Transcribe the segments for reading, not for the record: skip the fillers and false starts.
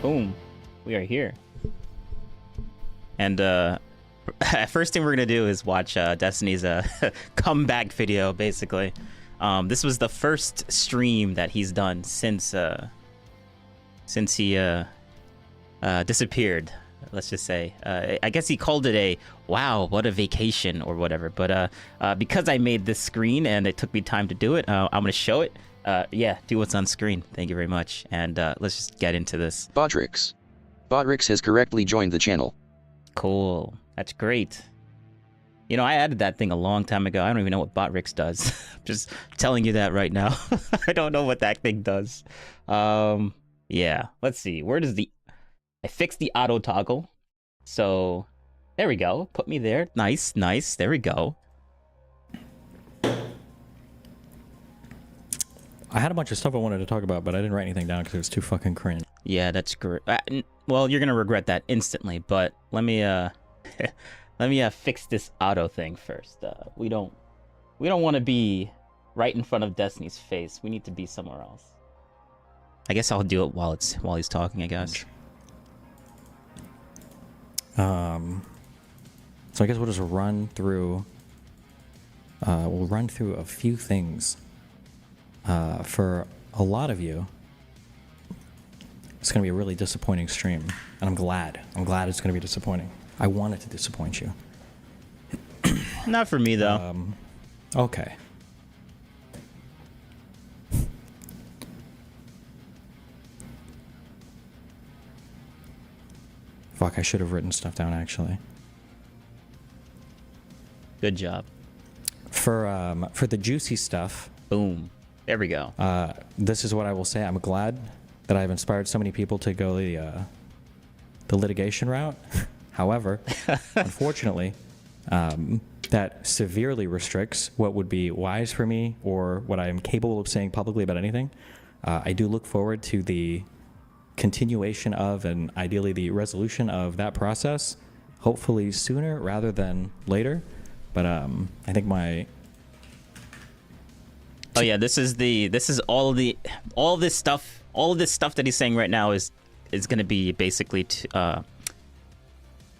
Boom. We are here. And first thing we're gonna do is watch Destiny's comeback video, basically. This was the first stream that he's done since he disappeared. Let's just say. I guess he called it a wow, what a vacation or whatever. But because I made this screen and it took me time to do it, I'm gonna show it. Yeah, do what's on screen. Thank you very much. And let's just get into this. Botrix. Botrix has correctly joined the channel. Cool. That's great. You know, I added that thing a long time ago. I don't even know what Botrix does. I'm just telling you that right now. I don't know what that thing does. Yeah. Let's see. Where does the... I fixed the auto toggle. So, there we go. Put me there. Nice, nice. There we go. I had a bunch of stuff I wanted to talk about, but I didn't write anything down because it was too fucking cringe. Yeah, that's great. Well, you're gonna regret that instantly, but let me let me fix this auto thing first. We don't want to be right in front of Destiny's face. We need to be somewhere else. I guess I'll do it while he's talking, I guess. So I guess we'll just run through a few things. For a lot of you, it's going to be a really disappointing stream, and I'm glad it's going to be disappointing. I wanted to disappoint you. Not for me, though. Okay. Fuck, I should have written stuff down, actually. Good job. For the juicy stuff... Boom. There we go. This is what I will say. I'm glad that I've inspired so many people to go the litigation route. However, unfortunately, that severely restricts what would be wise for me or what I am capable of saying publicly about anything. I do look forward to the continuation of and ideally the resolution of that process, hopefully sooner rather than later. But I think my... Oh yeah, this is all this stuff that he's saying right now is gonna be basically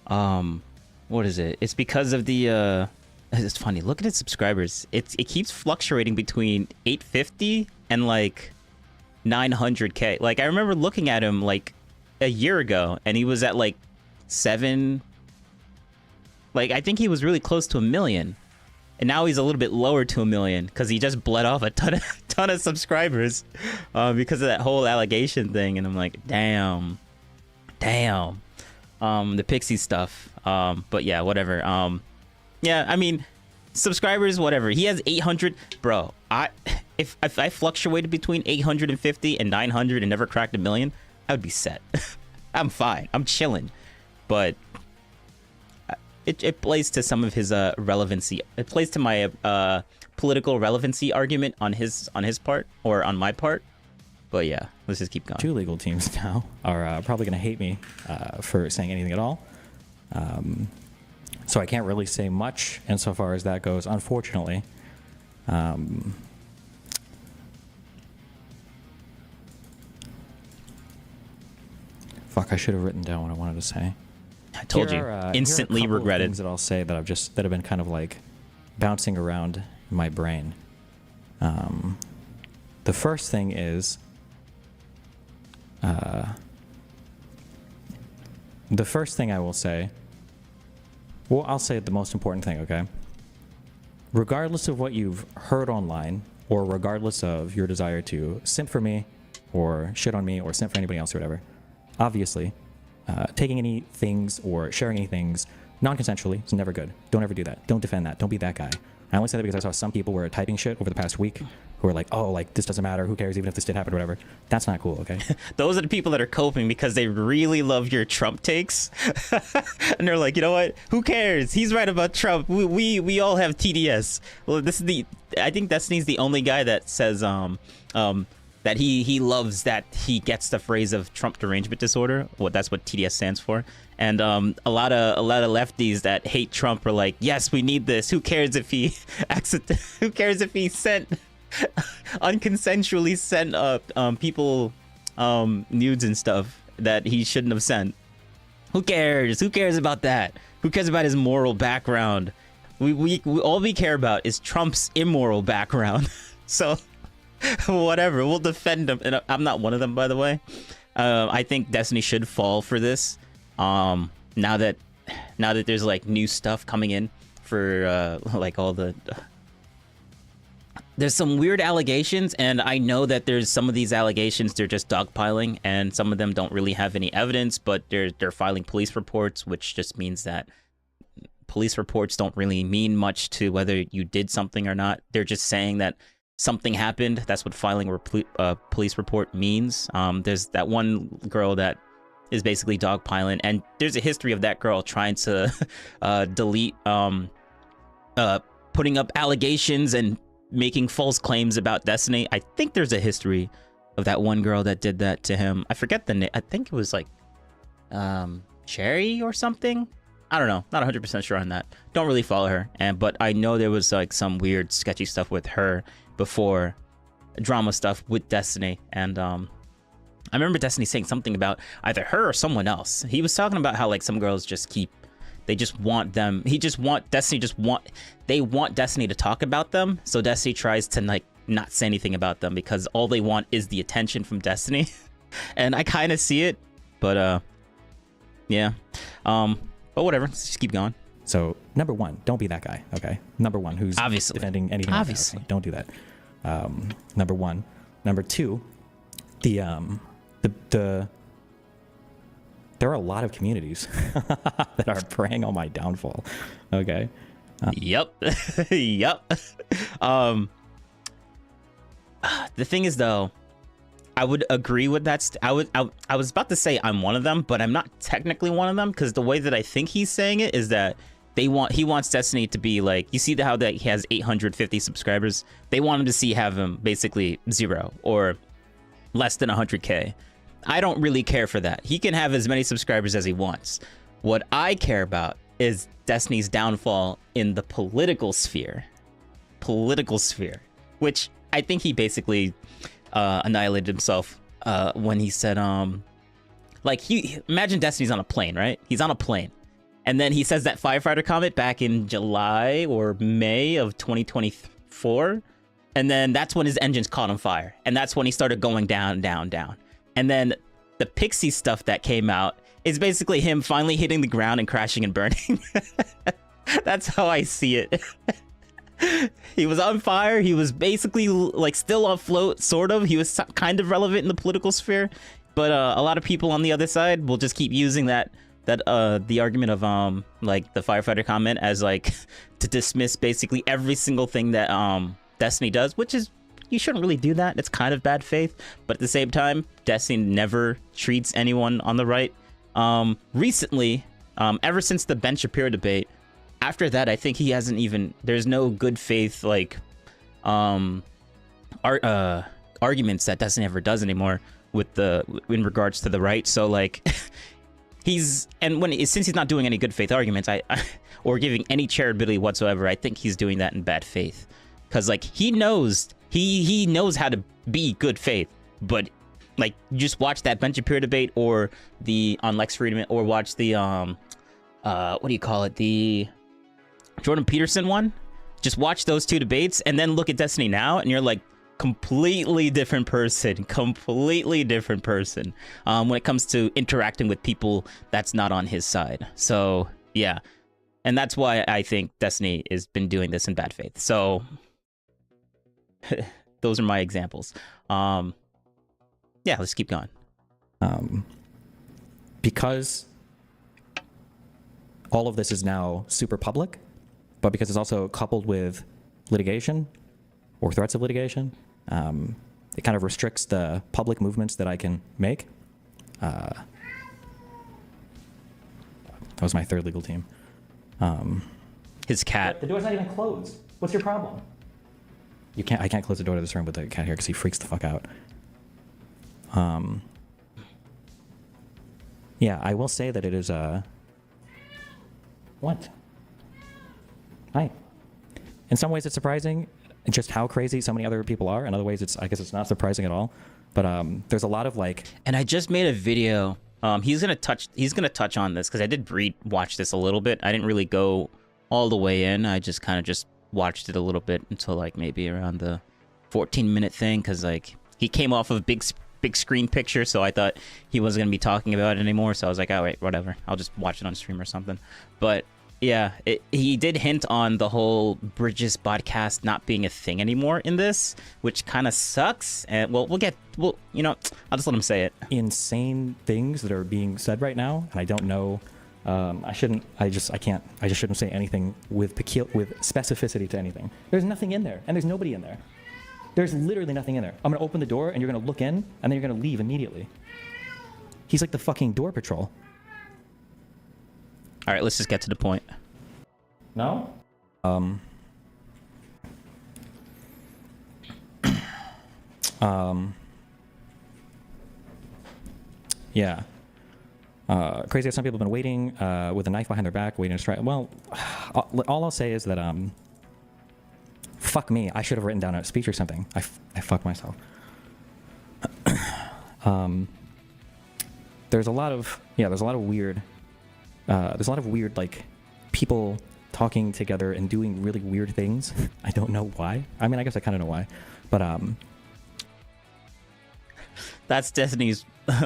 what is it? It's because of the it's funny. Look at its subscribers. It keeps fluctuating between 850 and like 900K. Like I remember looking at him like a year ago, and he was at like 7. Like I think he was really close to 1 million. And now he's a little bit lower to 1 million because he just bled off a ton of subscribers because of that whole allegation thing. And I'm like, damn. The Pixie stuff. But yeah, whatever. Yeah, I mean, subscribers, whatever. He has 800. Bro, if I fluctuated between 850 and 900 and never cracked 1 million, I would be set. I'm fine. I'm chilling. But... It plays to some of his relevancy. It plays to my political relevancy argument on his part or on my part. But yeah, let's just keep going. 2 legal teams now are probably going to hate me for saying anything at all. So I can't really say much insofar as that goes, unfortunately. Fuck, I should have written down what I wanted to say. I told you. Instantly regretted. Things that I'll say that that have been kind of like bouncing around in my brain. The first thing is the first thing I will say. Well, I'll say the most important thing. Okay. Regardless of what you've heard online, or regardless of your desire to simp for me, or shit on me, or simp for anybody else, or whatever, obviously. Taking any things or sharing any things non-consensually is never good. Don't ever do that. Don't defend that. Don't be that guy. I only say that because I saw some people were typing shit over the past week who were like, oh, like, this doesn't matter. Who cares? Even if this did happen or whatever. That's not cool, okay? Those are the people that are coping because they really love your Trump takes. And they're like, you know what? Who cares? He's right about Trump. We all have TDS. Well, I think Destiny's the only guy that says, that he loves that he gets the phrase of Trump derangement disorder. That's what TDS stands for. And a lot of lefties that hate Trump are like, yes, we need this. Who cares if he who cares if he sent unconsensually sent people nudes and stuff? that he shouldn't have sent. Who cares? Who cares about that? Who cares about his moral background? We all we care about is Trump's immoral background. So whatever, we'll defend him. And I'm not one of them, by the way. I think Destiny should fall for this. Now that there's like new stuff coming in for like all the there's some weird allegations, and I know that there's some of these allegations they're just dogpiling, and some of them don't really have any evidence, but they're filing police reports, which just means that police reports don't really mean much to whether you did something or not. They're just saying that something happened. That's what filing a police report means. There's that one girl that is basically dogpiling, and there's a history of that girl trying to delete putting up allegations and making false claims about Destiny. I think there's a history of that one girl that did that to him. I forget the name. I think it was like Cherry or something. I don't know. Not 100% sure on that. Don't really follow her. But I know there was like some weird sketchy stuff with her before, drama stuff with Destiny. And I remember Destiny saying something about either her or someone else. He was talking about how like some girls just they just want them. They want Destiny to talk about them. So Destiny tries to like not say anything about them because all they want is the attention from Destiny. And I kind of see it, but yeah. But whatever, let's just keep going. So number one, don't be that guy. Okay. Number one, who's obviously defending anything. Obviously, don't do that. Number one. Number two, there are a lot of communities that are preying on my downfall. Okay. Yep. Yep. The thing is, though, I would agree with that. I was about to say I'm one of them, but I'm not technically one of them, because the way that I think he's saying it is that he wants Destiny to be like, you see how that he has 850 subscribers. They want him to have him basically 0 or less than 100K. I don't really care for that. He can have as many subscribers as he wants. What I care about is Destiny's downfall in the political sphere. Which I think he basically annihilated himself when he said, imagine Destiny's on a plane, right? He's on a plane. And then he says that firefighter comment back in July or May of 2024. And then that's when his engines caught on fire. And that's when he started going down, down, down. And then the Pixie stuff that came out is basically him finally hitting the ground and crashing and burning. That's how I see it. He was on fire. He was basically like still afloat, sort of. He was kind of relevant in the political sphere. But a lot of people on the other side will just keep using the argument of like the firefighter comment as like to dismiss basically every single thing that Destiny does, which is, you shouldn't really do that. It's kind of bad faith. But at the same time, Destiny never treats anyone on the right. Recently, ever since the Ben Shapiro debate, after that, I think he hasn't even, there's no good faith like arguments that Destiny ever does anymore in regards to the right. So like since he's not doing any good faith arguments, or giving any charitability whatsoever, I think he's doing that in bad faith. Because like he knows how to be good faith, but like you just watch that Ben Shapiro debate or on Lex Fridman, or watch the what do you call it, the Jordan Peterson one. Just watch those two debates and then look at Destiny now, and you're like, completely different person when it comes to interacting with people that's not on his side. So yeah, and that's why I think Destiny has been doing this in bad faith. So those are my examples. Yeah, let's keep going. Because all of this is now super public, but because it's also coupled with litigation or threats of litigation, it kind of restricts the public movements that I can make. That was my third legal team. His cat. The door's not even closed. What's your problem? I can't close the door to this room with the cat here because he freaks the fuck out. Yeah, I will say that it is what? Hi. In some ways it's surprising just how crazy so many other people are. In other ways I guess it's not surprising at all. But there's a lot of like... And I just made a video He's gonna touch on this because I did watch this a little bit. I didn't really go all the way in. I just kind of just watched it a little bit until like maybe around the 14-minute thing, because like he came off of big screen picture, so I thought he wasn't gonna be talking about it anymore. So I was like, oh wait, whatever, I'll just watch it on stream or something. But yeah, he did hint on the whole Bridges podcast not being a thing anymore in this, which kind of sucks. And well, you know, I'll just let him say it. Insane things that are being said right now, and I don't know. I just shouldn't say anything with specificity to anything. There's nothing in there, and there's nobody in there. There's literally nothing in there. I'm gonna open the door, and you're gonna look in, and then you're gonna leave immediately. He's like the fucking door patrol. All right, let's just get to the point. No? Yeah. Crazy how some people have been waiting with a knife behind their back, waiting to strike. Well, all I'll say is that, fuck me. I should have written down a speech or something. I fucked myself. There's a lot of weird, like, people talking together and doing really weird things. I don't know why. I mean, I guess I kind of know why, but that's Destiny's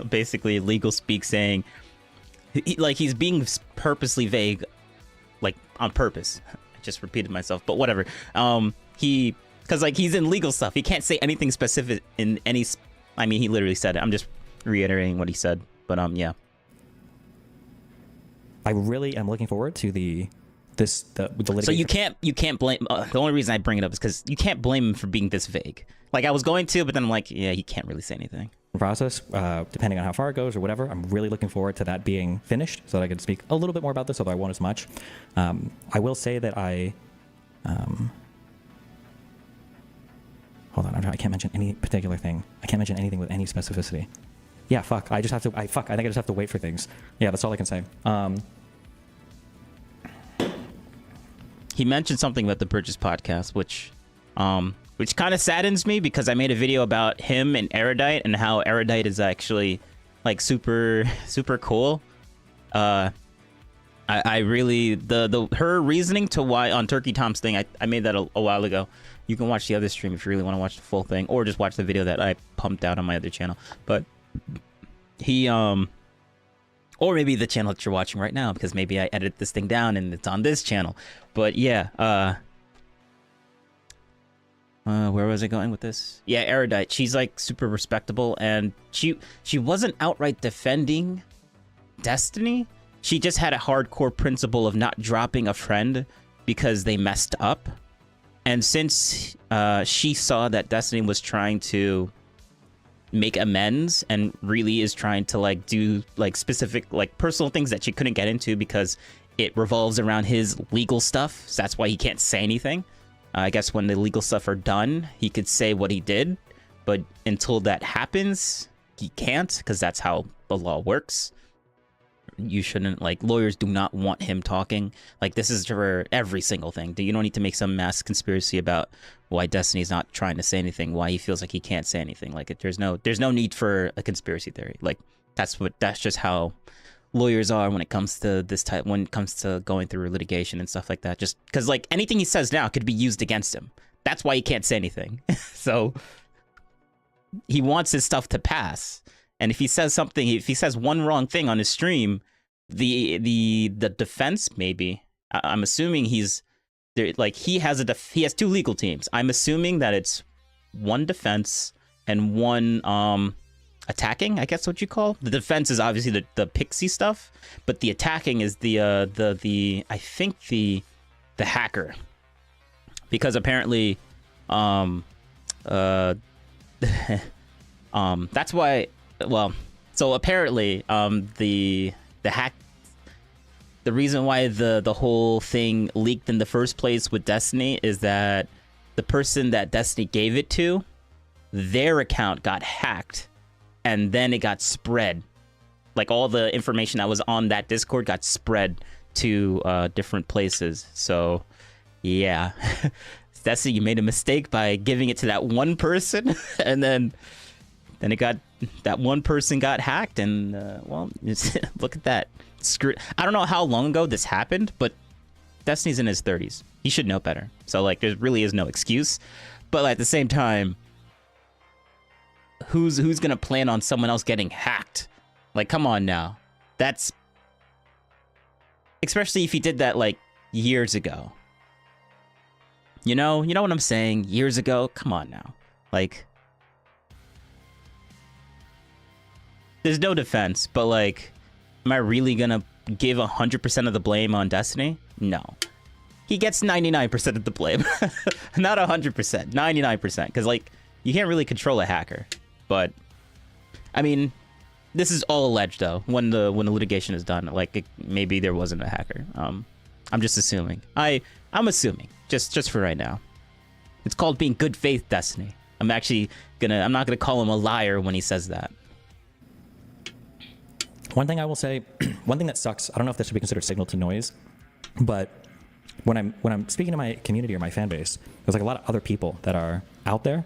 basically legal speak saying, he's being purposely vague, like on purpose. I just repeated myself, but whatever. Because like he's in legal stuff, he can't say anything specific in any. I mean, he literally said it. I'm just reiterating what he said, but yeah. I really am looking forward to the litigation. So you can't blame. The only reason I bring it up is because you can't blame him for being this vague. Like I was going to, but then I'm like, yeah, he can't really say anything. Process, depending on how far it goes or whatever. I'm really looking forward to that being finished so that I can speak a little bit more about this, although I won't as much. I will say that hold on, I can't mention any particular thing. I can't mention anything with any specificity. Yeah, fuck. I think I just have to wait for things. Yeah, that's all I can say. He mentioned something about the Bridges podcast, which kind of saddens me because I made a video about him and Erudite and how Erudite is actually like super cool. I really her reasoning to why on Turkey Tom's thing, I made that a while ago. You can watch the other stream if you really want to watch the full thing, or just watch the video that I pumped out on my other channel. But he or maybe the channel that you're watching right now, because maybe I edit this thing down and it's on this channel. But yeah, where was I going with this? Yeah, Erudite. She's like super respectable, and she wasn't outright defending Destiny. She just had a hardcore principle of not dropping a friend because they messed up. And since she saw that Destiny was trying to make amends and really is trying to like do like specific like personal things that she couldn't get into because it revolves around his legal stuff, so that's why he can't say anything. I guess when the legal stuff are done, he could say what he did, but until that happens, he can't, because that's how the law works. You shouldn't, like, lawyers do not want him talking. Like, this is for every single thing. You don't need to make some mass conspiracy about why Destiny's not trying to say anything, why he feels like he can't say anything. Like, there's no need for a conspiracy theory. Like, that's just how lawyers are when it comes to this type, when it comes to going through litigation and stuff like that. Just because, like, anything he says now could be used against him. That's why he can't say anything. So he wants his stuff to pass. And if he says something, if he says one wrong thing on his stream, the defense, maybe, I'm assuming he's there, like, he has two legal teams. I'm assuming that it's one defense and one attacking, I guess what you call. The defense is obviously the pixie stuff, but the attacking is the I think the hacker, because apparently that's why, well, so apparently the reason why the whole thing leaked in the first place with Destiny is that the person that Destiny gave it to, their account got hacked, and then it got spread. Like, all the information that was on that Discord got spread to different places. So yeah, Destiny, you made a mistake by giving it to that one person and then then it got, that one person got hacked, and well, look at that. Screw. I don't know how long ago this happened, but Destiny's in his 30s. He should know better. So like, there really is no excuse. But at the same time, who's gonna plan on someone else getting hacked? Like, come on now. That's, especially if he did that like years ago. You know what I'm saying? Years ago? Come on now. Like, there's no defense, but like, am I really gonna give 100% of the blame on Destiny? No. He gets 99% of the blame. Not 100%, 99%. Because like, you can't really control a hacker. But, I mean, this is all alleged though. When the litigation is done, like, maybe there wasn't a hacker. I'm just assuming. I'm assuming. Just for right now. It's called being good faith Destiny. I'm not gonna call him a liar when he says that. One thing I will say, one thing that sucks, I don't know if this should be considered signal to noise, but when I'm speaking to my community or my fan base, there's like a lot of other people that are out there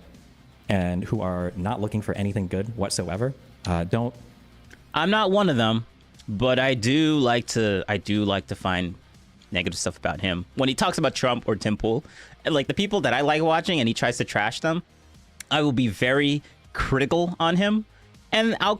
and who are not looking for anything good whatsoever. I'm not one of them, but I do like to find negative stuff about him. When he talks about Trump or Tim Pool, like the people that I like watching and he tries to trash them, I will be very critical on him. And I'll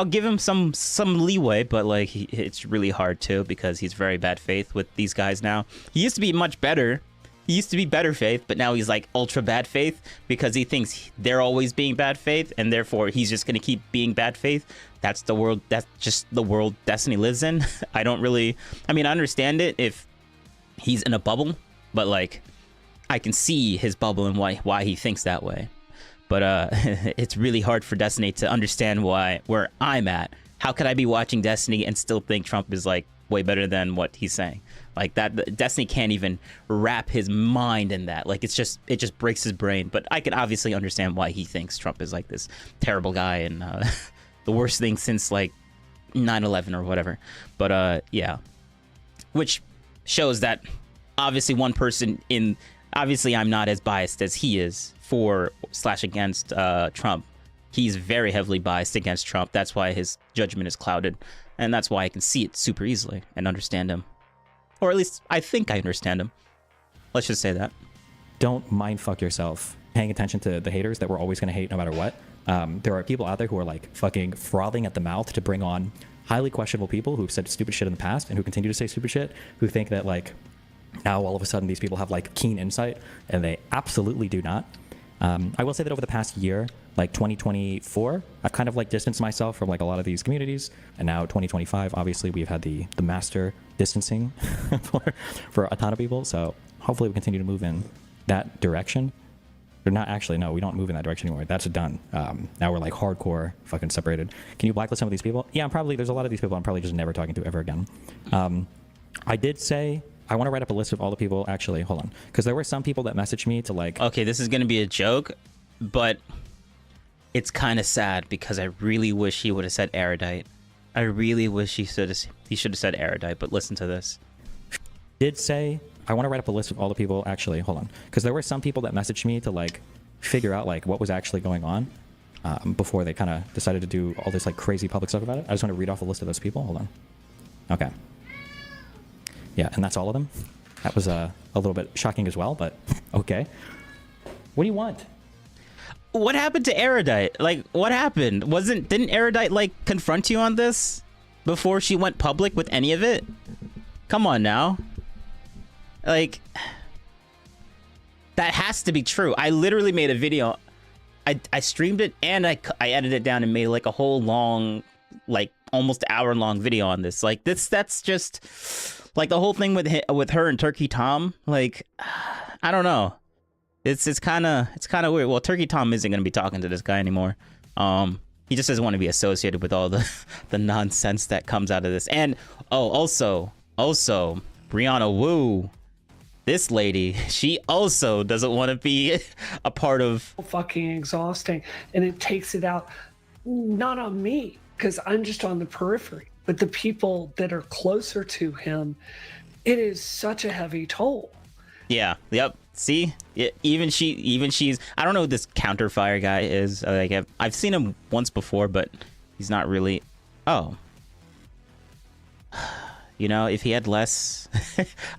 give him some leeway, but like it's really hard too because he's very bad faith with these guys now. He used to be much better. He used to be better faith, but now he's like ultra bad faith because he thinks they're always being bad faith, and therefore he's just gonna keep being bad faith. That's the world. That's just the world Destiny lives in. I understand it if he's in a bubble, but like I can see his bubble and why he thinks that way. But it's really hard for Destiny to understand where I'm at. How could I be watching Destiny and still think Trump is like way better than what he's saying? Like that, Destiny can't even wrap his mind in that. Like it just breaks his brain. But I can obviously understand why he thinks Trump is like this terrible guy and the worst thing since like 9/11 or whatever. But yeah, which shows that obviously obviously I'm not as biased as he is for/against Trump. He's very heavily biased against Trump. That's why his judgment is clouded. And that's why I can see it super easily and understand him. Or at least I think I understand him. Let's just say that. Don't mind fuck yourself paying attention to the haters that we're always going to hate no matter what. There are people out there who are like fucking frothing at the mouth to bring on highly questionable people who've said stupid shit in the past and who continue to say stupid shit, who think that like now all of a sudden these people have like keen insight, and they absolutely do not. I will say that over the past year, like 2024, I've kind of like distanced myself from like a lot of these communities, and now 2025, obviously we've had the master distancing for a ton of people. So hopefully we continue to move in that direction. Or not actually, no, we don't move in that direction anymore. That's done. Now we're like hardcore fucking separated. Can you blacklist some of these people? Yeah, there's a lot of these people I'm probably just never talking to ever again. I did say I want to write up a list of all the people. Actually, hold on, because there were some people that messaged me to like. Okay, this is gonna be a joke, but it's kind of sad because I really wish he would have said Erudite. I really wish he should have said Erudite. But listen to this. Did say I want to write up a list of all the people. Actually, hold on, because there were some people that messaged me to like figure out like what was actually going on before they kind of decided to do all this like crazy public stuff about it. I just want to read off a list of those people. Hold on. Okay. Yeah, and that's all of them. That was a little bit shocking as well, but okay. What do you want? What happened to Erudite? Like, what happened? Didn't Erudite like confront you on this before she went public with any of it? Come on now. Like, that has to be true. I literally made a video. I streamed it and I edited it down and made like a whole long, like almost hour-long video on this. Like that's just like the whole thing with her and Turkey Tom. Like, I don't know. It's kind of weird. Well, Turkey Tom isn't going to be talking to this guy anymore. He just doesn't want to be associated with all the nonsense that comes out of this. And also Brianna Wu, this lady, she also doesn't want to be a part of. Fucking exhausting, and it takes it out not on me because I'm just on the periphery, but the people that are closer to him, it is such a heavy toll. Yeah. Yep. See, even she's. I don't know who this counterfire guy is. Like I've seen him once before, but he's not really. Oh. You know, if he had less,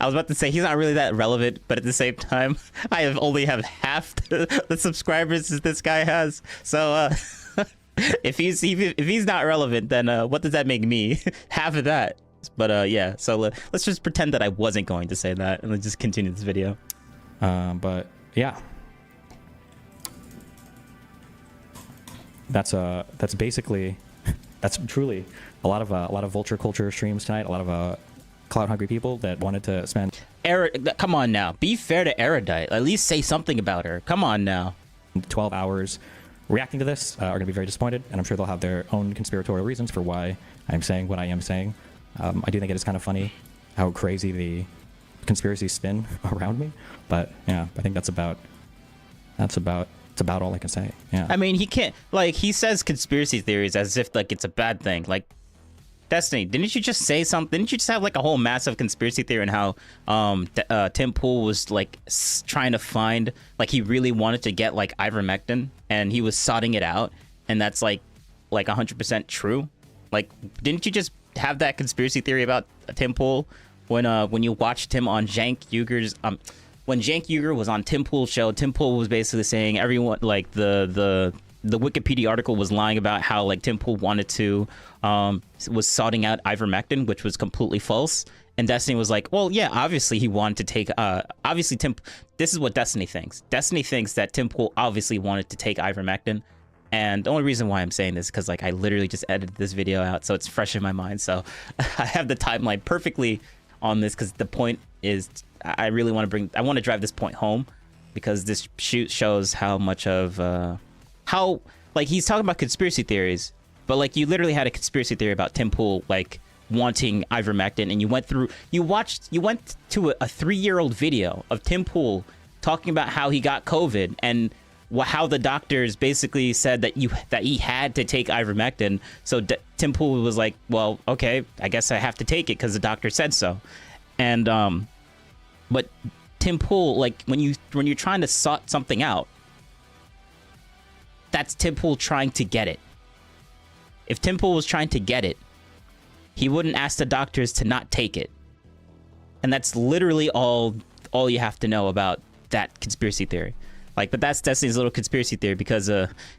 I was about to say he's not really that relevant, but at the same time, I only have half the subscribers as this guy has. So if he's not relevant, then what does that make me? Half of that. But yeah, so let's just pretend that I wasn't going to say that, and let's just continue this video. But yeah, that's basically that's truly a lot of vulture culture streams tonight. A lot of cloud hungry people that wanted to spend. Come on now, be fair to Erudite. At least say something about her. Come on now. 12 hours reacting to this are going to be very disappointed, and I'm sure they'll have their own conspiratorial reasons for why I'm saying what I am saying. I do think it is kind of funny how crazy the conspiracies spin around me, but yeah, I think that's about all I can say. Yeah. I mean, he can't, like, he says conspiracy theories as if like it's a bad thing. Like, Destiny, didn't you just say something? Didn't you just have like a whole massive conspiracy theory on how Tim Pool was like trying to find, like, he really wanted to get like ivermectin and he was sorting it out, and that's like 100% true? Like, didn't you just have that conspiracy theory about Tim Pool when you watched him on Cenk Uygur's when Cenk Uygur was on Tim Pool's show? Tim Pool was basically saying everyone, like, the Wikipedia article was lying about how like Tim Pool wanted to was sorting out ivermectin, which was completely false. And Destiny was like, well, yeah, obviously he wanted to take obviously this is what Destiny thinks. Destiny thinks that Tim Pool obviously wanted to take ivermectin. And the only reason why I'm saying this is because like I literally just edited this video out, so it's fresh in my mind. So I have the timeline perfectly on this, because the point is I really want to drive this point home, because this shoot shows how much of how, like, he's talking about conspiracy theories, but like you literally had a conspiracy theory about Tim Pool like wanting ivermectin, and you went to a 3-year-old video of Tim Pool talking about how he got COVID and how the doctors basically said that he had to take ivermectin. So Tim Pool was like, well, okay, I guess I have to take it because the doctor said so. And but Tim Pool, like, when you're trying to sort something out, that's Tim Pool trying to get it. If Tim Pool was trying to get it, he wouldn't ask the doctors to not take it. And that's literally all you have to know about that conspiracy theory. Like, but that's Destiny's little conspiracy theory, because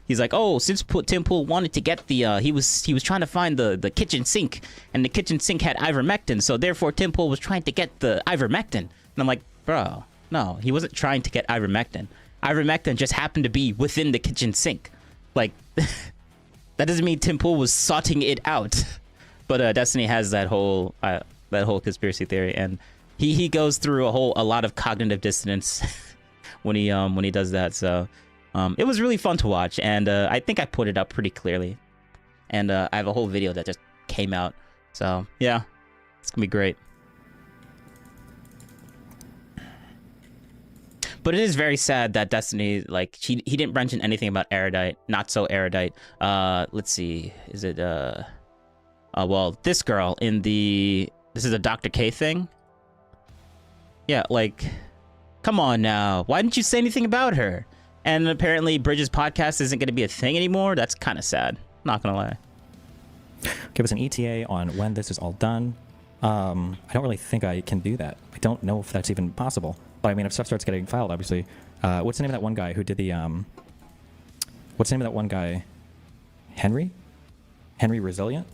he's like, oh, since Tim Pool wanted to get the he was trying to find the kitchen sink, and the kitchen sink had ivermectin, so therefore Tim Pool was trying to get the ivermectin. And I'm like, bro, no, he wasn't trying to get ivermectin. Ivermectin just happened to be within the kitchen sink. Like, that doesn't mean Tim Pool was sorting it out. But Destiny has that whole conspiracy theory, and he goes through a lot of cognitive dissonance when he does that. So it was really fun to watch, and I think I put it up pretty clearly, and I have a whole video that just came out. So yeah, it's gonna be great. But it is very sad that Destiny, like, he didn't mention anything about Erudite, not so Erudite. Let's see, is it well, this girl in this is a Dr. K thing. Yeah, like, come on now, why didn't you say anything about her? And apparently Bridges podcast isn't going to be a thing anymore. That's kind of sad, not gonna lie. Give us an ETA on when this is all done. I don't really think I can do that. I don't know if that's even possible. But I mean, if stuff starts getting filed, obviously. What's the name of that one guy who did the what's the name of that one guy? Henry Resilient?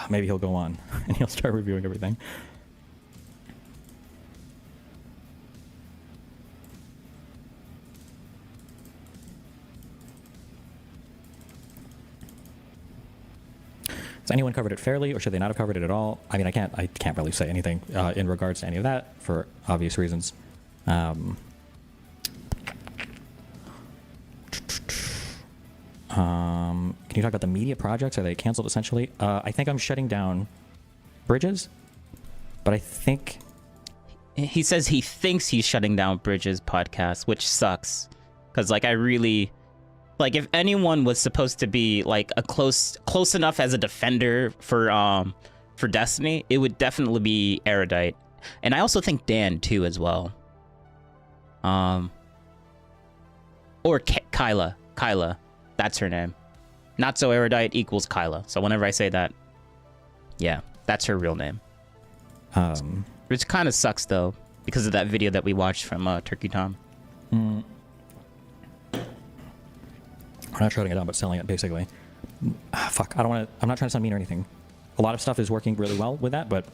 Maybe he'll go on and he'll start reviewing everything. Has anyone covered it fairly, or should they not have covered it at all? I mean, I can't really say anything in regards to any of that for obvious reasons. Can you talk about the media projects? Are they canceled essentially? I think I'm shutting down Bridges, but I think he says he thinks he's shutting down Bridges podcast, which sucks, because like I really. Like, if anyone was supposed to be like a close enough as a defender for Destiny, it would definitely be Erudite. And I also think Dan too as well. Or Kyla. Kyla. That's her name. Not so erudite equals Kyla. So whenever I say that, yeah, that's her real name. Which kind of sucks though, because of that video that we watched from Turkey Tom. We're not shutting it down, but selling it basically. Fuck, I'm not trying to sound mean or anything. A lot of stuff is working really well with that, but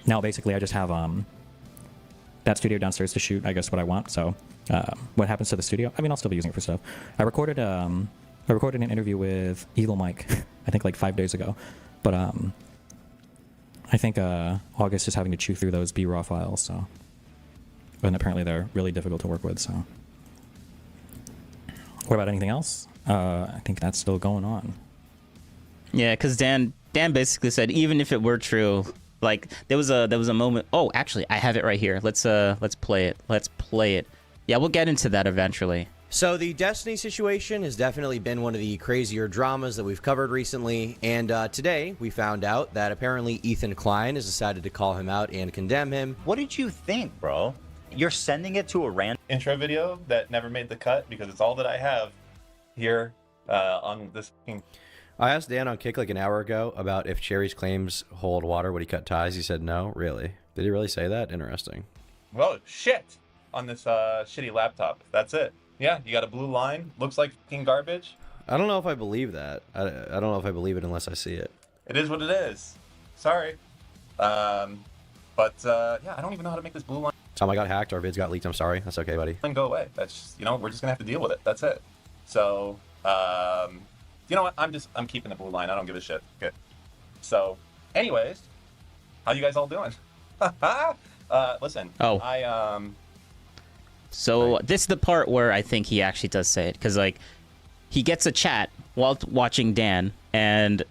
now basically I just have that studio downstairs to shoot, I guess, what I want. So what happens to the studio? I mean, I'll still be using it for stuff. I recorded an interview with Evil Mike, I think like 5 days ago, but I think August is having to chew through those B-raw files. So, and apparently they're really difficult to work with. So, what about anything else? I think that's still going on. Yeah, because Dan basically said even if it were true, like there was a moment. Oh, actually, I have it right here. Let's play it. Let's play it. Yeah, we'll get into that eventually. So the Destiny situation has definitely been one of the crazier dramas that we've covered recently, and today we found out that apparently Ethan Klein has decided to call him out and condemn him. What did you think, bro? You're sending it to a random intro video that never made the cut because it's all that I have here on this. I asked Dan on Kick like an hour ago about if Cherry's claims hold water when he cut ties. He said no. Really? Did he really say that? Interesting. Well, shit on this shitty laptop. That's it. Yeah, you got a blue line. Looks like fucking garbage. I don't know if I believe that. I don't know if I believe it unless I see it. It is what it is. Sorry. Yeah, I don't even know how to make this blue line Tom, I got hacked. Our vids got leaked. I'm sorry. That's okay, buddy. go away. That's just, we're just gonna have to deal with it. That's it. So, you know what? I'm keeping the blue line. I don't give a shit. Okay. So, anyways, how you guys all doing? Listen. Oh. So this is the part where I think he actually does say it, because like he gets a chat while watching Dan, and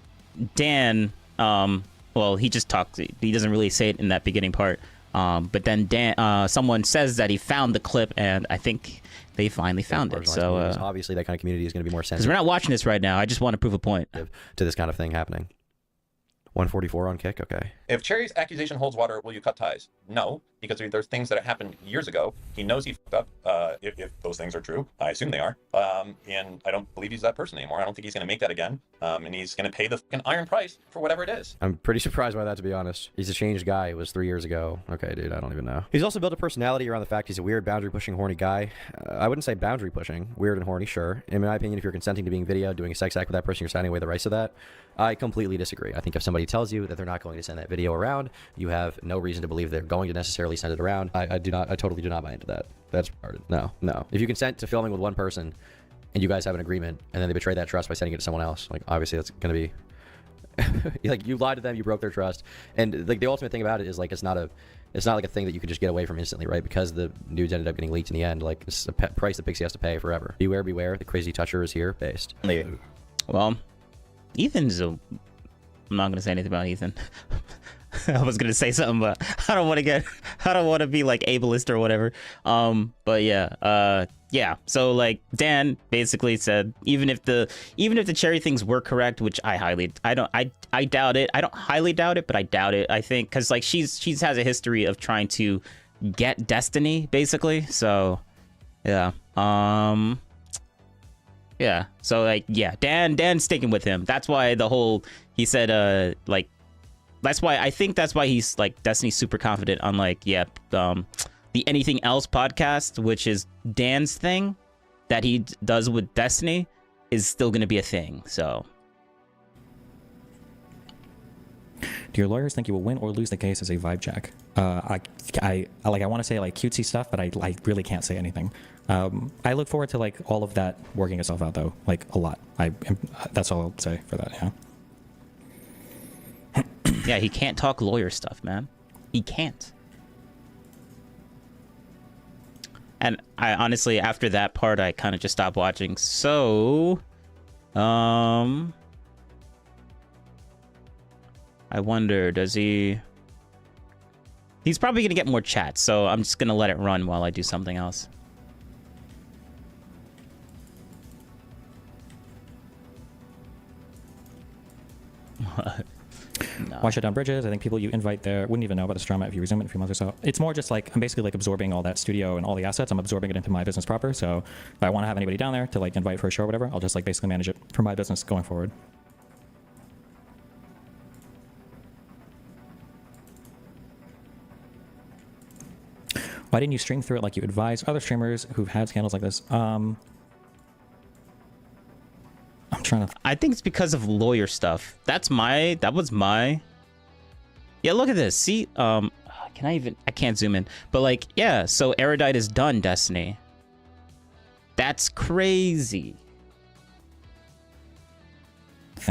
Dan, well, he just talks. He doesn't really say it in that beginning part. But then Dan, someone says that he found the clip, and I think they finally found it. So obviously, that kind of community is going to be more because sensitive we're not watching this right now, I just want to prove a point to this kind of thing happening. 144 on Kick. Okay. If Cherry's accusation holds water, will you cut ties? No, because there's things that happened years ago. He knows he fucked up. If those things are true, I assume they are. And I don't believe he's that person anymore. I don't think he's going to make that again. And he's going to pay the fucking iron price for whatever it is. I'm pretty surprised by that, to be honest. He's a changed guy. It was 3 years ago. Okay, dude, I don't even know. He's also built a personality around the fact he's a weird, boundary-pushing, horny guy. I wouldn't say boundary-pushing. Weird and horny, sure. In my opinion, if you're consenting to being videoed, doing a sex act with that person, you're signing away the rights to that. I completely disagree. I think if somebody tells you that they're not going to send that video around, you have no reason to believe they're going to necessarily send it around. I totally do not buy into that. That's retarded. No. If you consent to filming with one person and you guys have an agreement and then they betray that trust by sending it to someone else, like obviously that's going to be like you lied to them, you broke their trust. And like the ultimate thing about it is like it's not like a thing that you can just get away from instantly, right? Because the nudes ended up getting leaked in the end. Like it's a price that Pixie has to pay forever. Beware, the crazy toucher is here based. Well, Ethan's I'm not gonna say anything about Ethan. I was gonna say something, but I don't want to be like ableist or whatever. But yeah. So like Dan basically said, even if the Cherry things were correct, which I doubt it. I don't highly doubt it, but I doubt it. I think because like she's has a history of trying to get Destiny, basically. So yeah. Yeah. So like yeah, Dan's sticking with him. That's why he said like. That's why he's like Destiny's super confident on like the Anything Else podcast, which is Dan's thing that he does with Destiny, is still gonna be a thing. So, do your lawyers think you will win or lose the case as a vibe check? I want to say like cutesy stuff, but I really can't say anything. I look forward to like all of that working itself out though, like a lot. That's all I'll say for that. Yeah. Yeah, he can't talk lawyer stuff, man. He can't. And I honestly, after that part, I kind of just stopped watching. So, I wonder, does he... He's probably going to get more chats, so I'm just going to let it run while I do something else. Why shut down bridges? I think people you invite there wouldn't even know about this drama if you resume it in a few months or so. It's more just like I'm basically like absorbing all that studio and all the assets. I'm absorbing it into my business proper. So if I want to have anybody down there to like invite for a show or whatever, I'll just like basically manage it for my business going forward. Why didn't you stream through it like you advise other streamers who've had scandals like this? I'm trying to... I think it's because of lawyer stuff. That was my... Yeah, look at this. See, can I even... I can't zoom in. But like, yeah, so Erudite is done, Destiny. That's crazy. I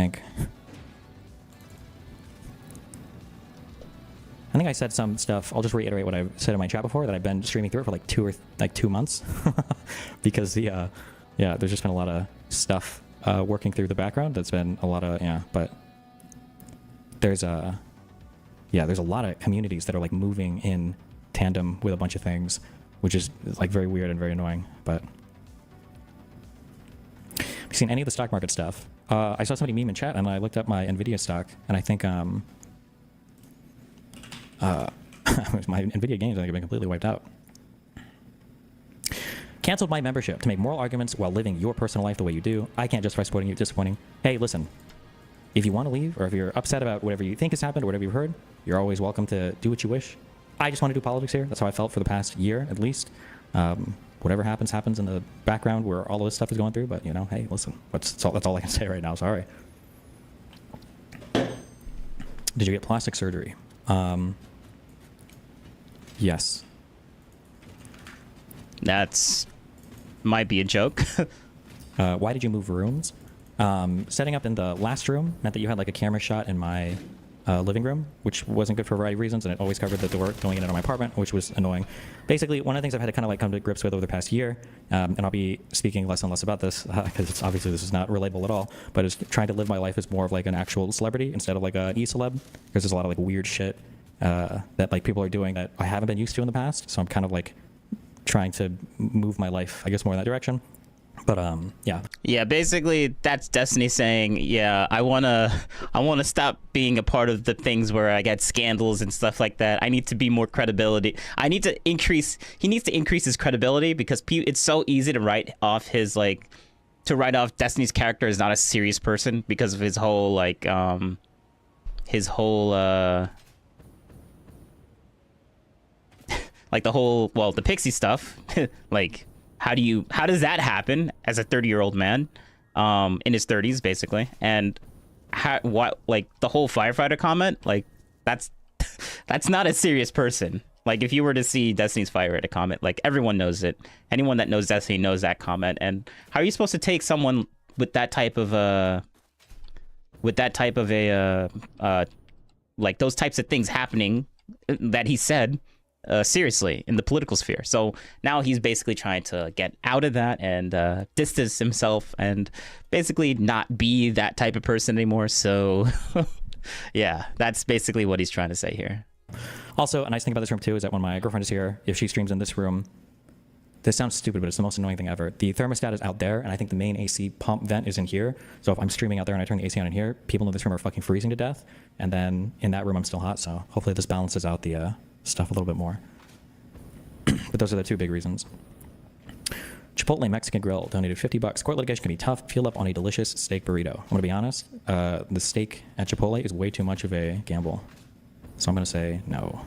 think I said some stuff. I'll just reiterate what I said in my chat before, that I've been streaming through it for like 2 months because yeah, there's just been a lot of stuff working through the background. That's been a lot of, but there's a lot of communities that are like moving in tandem with a bunch of things, which is like very weird and very annoying. But have you seen any of the stock market stuff? I saw somebody meme in chat and I looked up my Nvidia stock, and I think my Nvidia games I think have been completely wiped out. Canceled my membership to make moral arguments while living your personal life the way you do. I can't justify supporting you. Disappointing. Hey, listen. If you want to leave, or if you're upset about whatever you think has happened or whatever you've heard, you're always welcome to do what you wish. I just want to do politics here. That's how I felt for the past year, at least. Whatever happens in the background where all of this stuff is going through. But, you know, hey, listen. That's all I can say right now. Sorry. Did you get plastic surgery? Yes. That's... might be a joke. Why did you move rooms? Setting up in the last room meant that you had like a camera shot in my living room, which wasn't good for a variety of reasons, and it always covered the door going in and out of my apartment, which was annoying. Basically, one of the things I've had to kind of like come to grips with over the past year, and I'll be speaking less and less about this because it's obviously this is not relatable at all, but is trying to live my life as more of like an actual celebrity instead of like an e-celeb, because there's a lot of like weird shit that like people are doing that I haven't been used to in the past. So I'm kind of like trying to move my life, I guess, more in that direction. But yeah, basically that's Destiny saying, yeah, I wanna stop being a part of the things where I get scandals and stuff like that. I need to be more credibility. He needs to increase his credibility, because it's so easy to write off Destiny's character as not a serious person because of his whole like the Pixie stuff. Like, how does that happen as a 30-year-old man in his 30s basically? And the whole firefighter comment, like that's not a serious person. Like, if you were to see Destiny's firefighter comment, like, everyone knows it. Anyone that knows Destiny knows that comment. And how are you supposed to take someone with that type of like those types of things happening that he said seriously in the political sphere? So now he's basically trying to get out of that and distance himself and basically not be that type of person anymore. So yeah, that's basically what he's trying to say here. Also, a nice thing about this room too is that when my girlfriend is here, if she streams in this room, this sounds stupid, but it's the most annoying thing ever. The thermostat is out there, and I think the main AC pump vent is in here. So if I'm streaming out there and I turn the AC on in here, people in this room are fucking freezing to death. And then in that room, I'm still hot. So hopefully this balances out the stuff a little bit more. But those are the two big reasons. Chipotle Mexican Grill donated $50. Court litigation can be tough. Fuel up on a delicious steak burrito. I'm gonna be honest. The steak at Chipotle is way too much of a gamble. So I'm gonna say no.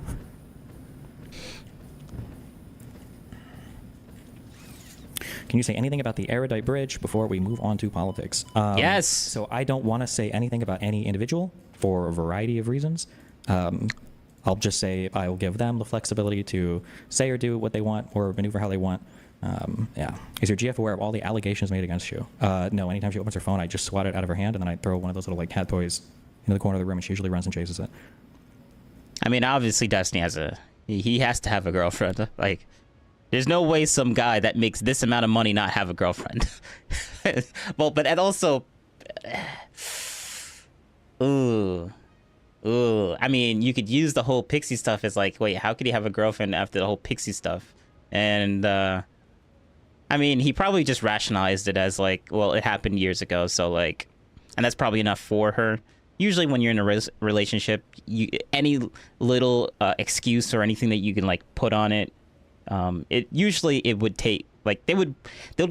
Can you say anything about the Erudite Bridge before we move on to politics? Yes. So I don't want to say anything about any individual for a variety of reasons. I'll just say I will give them the flexibility to say or do what they want or maneuver how they want. Yeah. Is your GF aware of all the allegations made against you? No. Anytime she opens her phone, I just swat it out of her hand and then I throw one of those little like cat toys into the corner of the room, and she usually runs and chases it. I mean, obviously Destiny he has to have a girlfriend. Like, there's no way some guy that makes this amount of money not have a girlfriend. Well, but and also, ooh. I mean, you could use the whole Pixie stuff as like, wait, how could he have a girlfriend after the whole Pixie stuff? And I mean, he probably just rationalized it as like, well, it happened years ago, so like, and that's probably enough for her. usually when you're in a relationship, any little excuse or anything that you can like put on it, it would take like they would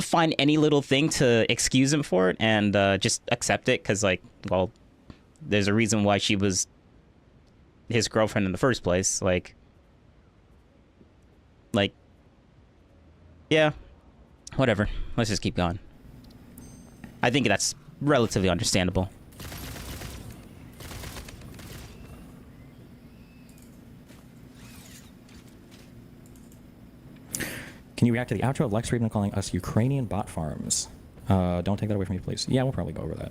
find any little thing to excuse him for it and just accept it because like, well, there's a reason why she was his girlfriend in the first place. Like yeah, whatever. Let's just keep going. I think that's relatively understandable. Can you react to the outro of Lex Friedman calling us Ukrainian bot farms? Don't take that away from me, please. Yeah, we'll probably go over that.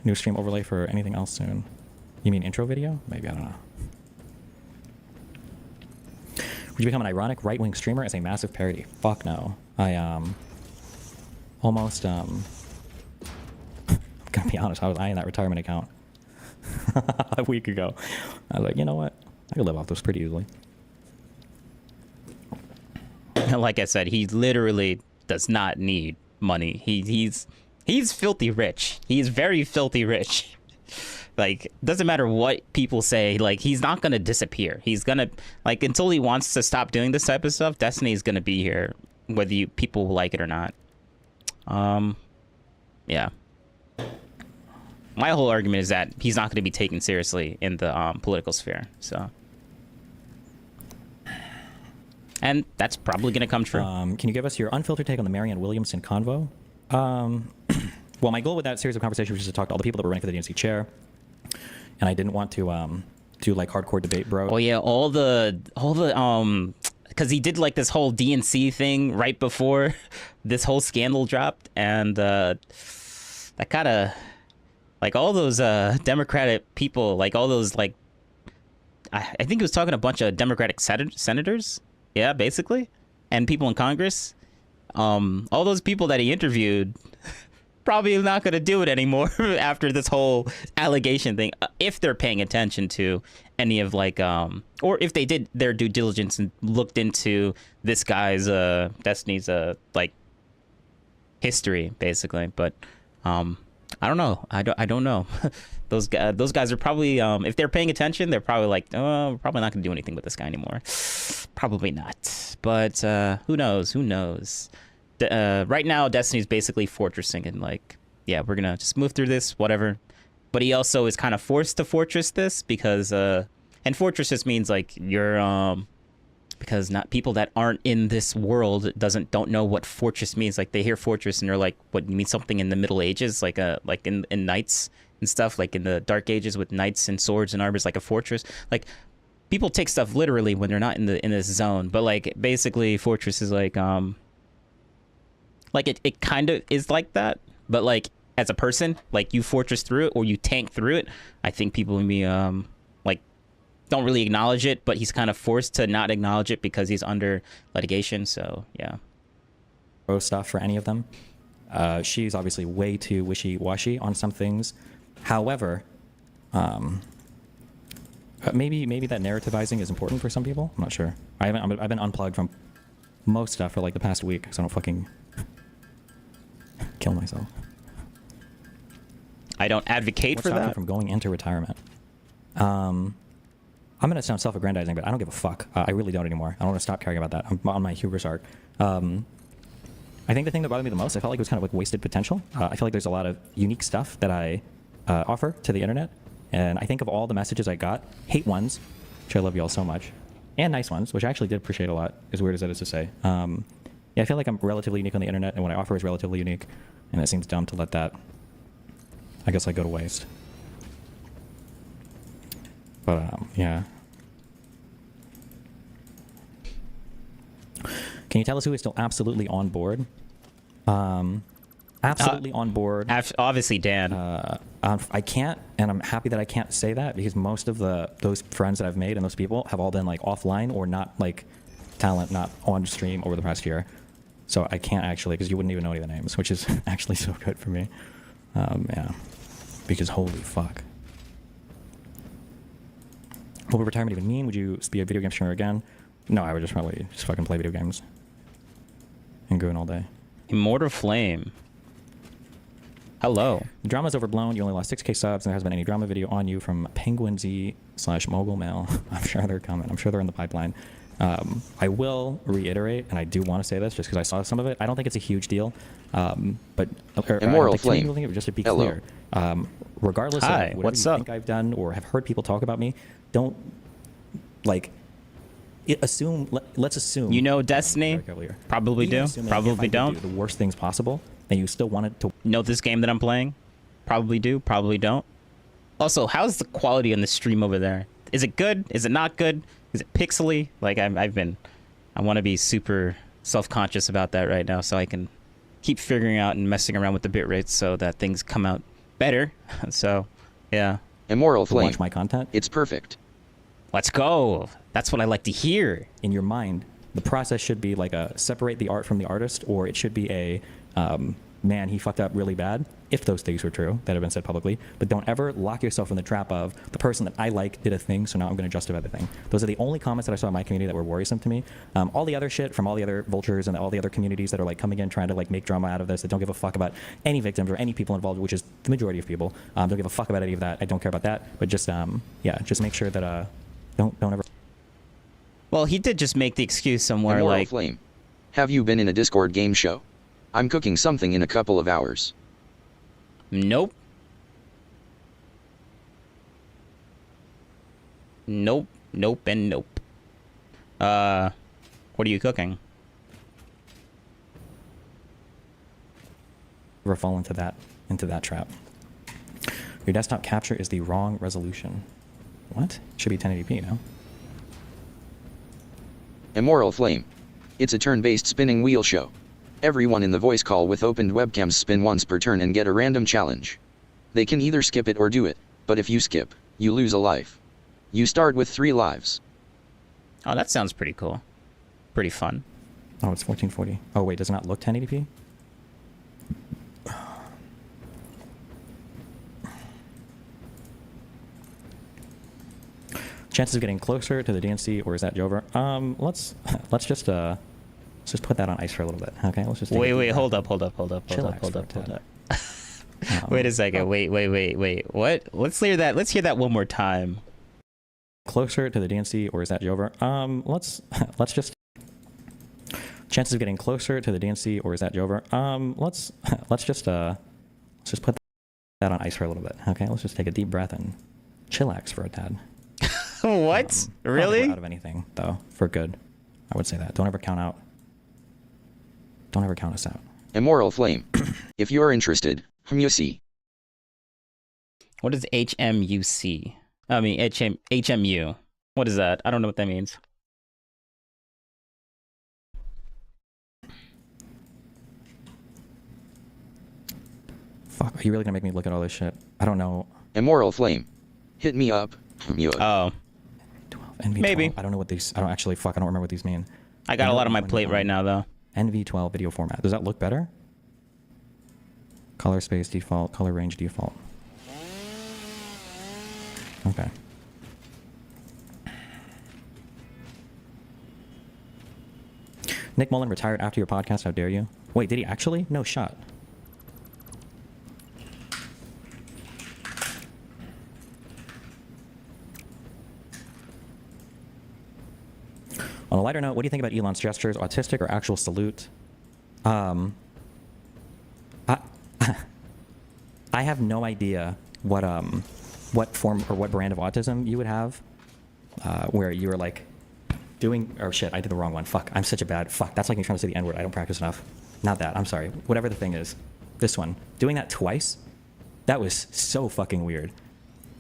New stream overlay for anything else soon. You mean intro video? Maybe, I don't know. Would you become an ironic right-wing streamer as a massive parody? Fuck no. I almost I'm gonna be honest, I was eyeing that retirement account a week ago. I was like, you know what? I could live off this pretty easily. Like I said, he literally does not need money. He's filthy rich. He's very filthy rich. Like, doesn't matter what people say, like, he's not gonna disappear. He's gonna, like, until he wants to stop doing this type of stuff, Destiny is gonna be here, whether people like it or not. Yeah. My whole argument is that he's not gonna be taken seriously in the political sphere, so. And that's probably gonna come true. Can you give us your unfiltered take on the Marianne Williamson convo? Well, my goal with that series of conversations was just to talk to all the people that were running for the DNC chair, and I didn't want to do like hardcore debate, bro. Oh yeah, all the because he did like this whole DNC thing right before this whole scandal dropped, and that kind of like all those Democratic people, like all those like I think he was talking to a bunch of Democratic senators, yeah, basically, and people in Congress. All those people that he interviewed probably not going to do it anymore after this whole allegation thing, if they're paying attention to any of like or if they did their due diligence and looked into this guy's Destiny's like history basically. But I don't know. I don't know. Those guys are probably if they're paying attention, they're probably like, oh, we're probably not going to do anything with this guy anymore. Probably not. But who knows? Right now, Destiny's basically fortressing and like, yeah, we're gonna just move through this, whatever. But he also is kind of forced to fortress this because, and fortress just means like you're, because not people that aren't in this world don't know what fortress means. Like they hear fortress and they're like, what, you mean something in the Middle Ages, like in knights and stuff, like in the Dark Ages with knights and swords and armors, like a fortress. Like people take stuff literally when they're not in this zone. But like basically, fortress is like it kind of is like that, but like as a person, like you fortress through it or you tank through it. I think people would be like don't really acknowledge it, but he's kind of forced to not acknowledge it because he's under litigation. So yeah. Stuff for any of them. She's obviously way too wishy-washy on some things. However, maybe that narrativizing is important for some people. I'm not sure. I've been unplugged from most stuff for like the past week, so I don't fucking kill myself. I don't advocate for that. From going into retirement. I'm gonna sound self-aggrandizing, but I don't give a fuck. I really don't anymore. I don't want to stop caring about that. I'm on my hubris arc. I think the thing that bothered me the most, I felt like it was kind of like wasted potential. I feel like there's a lot of unique stuff that I offer to the internet, and I think of all the messages I got, hate ones, which I love you all so much, and nice ones, which I actually did appreciate a lot, as weird as that is to say. Yeah, I feel like I'm relatively unique on the internet, and what I offer is relatively unique, and it seems dumb to let that, I guess, like, go to waste. But, yeah. Can you tell us who is still absolutely on board? Absolutely on board. Obviously, Dan. I can't, and I'm happy that I can't say that, because most of those friends that I've made and those people have all been, like, offline or not, like, talent, not on stream over the past year. So I can't actually, because you wouldn't even know any of the names, which is actually so good for me. Yeah. Because holy fuck. What would retirement even mean? Would you be a video game streamer again? No, I would just probably just fucking play video games and go in all day. Immortal Flame. Hello. The drama's overblown. You only lost 6k subs, and there hasn't been any drama video on you from Penguin Z/Mogul Mail. I'm sure they're coming. I'm sure they're in the pipeline. I will reiterate, and I do want to say this just because I saw some of it. I don't think it's a huge deal, but Immoral Flame. Just to be Hello. clear, regardless Hi, of whatever what's you up? think I've done or have heard people talk about me, don't like assume. Let's assume You know Destiny? Probably Even do. assuming if Probably I could don't. do the worst things possible, and you still wanted to. Know this game that I'm playing? Probably do. Probably don't. Also, how's the quality on the stream over there? Is it good? Is it not good? Is it pixely? Like I want to be super self-conscious about that right now, so I can keep figuring out and messing around with the bit rates so that things come out better. So, yeah. Immoral Flame. Watch my content. It's perfect. Let's go. That's what I like to hear. In your mind, the process should be like a separate the art from the artist, or it should be a man, he fucked up really bad, if those things were true that have been said publicly. But don't ever lock yourself in the trap of the person that I like did a thing, so now I'm going to justify the thing. Those are the only comments that I saw in my community that were worrisome to me. All the other shit from all the other vultures and all the other communities that are like coming in trying to like make drama out of this, that don't give a fuck about any victims or any people involved, which is the majority of people. Don't give a fuck about any of that. I don't care about that. But just yeah, just make sure that don't ever. Well, he did just make the excuse somewhere Immoral like, Flame. Have you been in a Discord game show? I'm cooking something in a couple of hours. nope. Nope, nope, and nope. What are you cooking? Ever fall into that trap. Your desktop capture is the wrong resolution. What? Should be 1080p, no? Immoral Flame. It's a turn-based spinning wheel show. Everyone in the voice call with opened webcams spin once per turn and get a random challenge. They can either skip it or do it, but if you skip, you lose a life. You start with 3 lives. Oh, that sounds pretty cool. Pretty fun. Oh, it's 1440. Oh, wait, does it not look 1080p? Chances of getting closer to the DNC, or is that Jover? Let's just put that on ice for a little bit. Okay, let's just. Wait, hold up. Chillax for a tad. Wait a second. Wait. What? Let's hear that one more time. Closer to the DNC, or is that Jover? Let's just. Chances of getting closer to the DNC, or is that Jover? Let's just put that on ice for a little bit. Okay, let's just take a deep breath and chillax for a tad. What? I don't think Really? we're out of anything though, for good. I would say that. Don't ever count us out. Immoral Flame. If you're interested, you see. What is HMUC? I mean, HMU. What is that? I don't know what that means. Fuck, are you really gonna make me look at all this shit? I don't know. Immoral Flame. Hit me up. Oh, 12, NV12. Maybe. I don't know what these. I don't remember what these mean. I got a lot on my plate right now, though. NV12 video format. Does that look better? Color space default. Color range default. Okay. Nick Mullen retired after your podcast. How dare you? Wait, did he actually? No shot. On a lighter note, what do you think about Elon's gestures? Autistic or actual salute? I have no idea what form or what brand of autism you would have, where you were like doing, or shit, I did the wrong one. Fuck, I'm such a bad, fuck, that's like me trying to say the N-word. I don't practice enough. Not that, I'm sorry. Whatever the thing is. This one. Doing that twice? That was so fucking weird.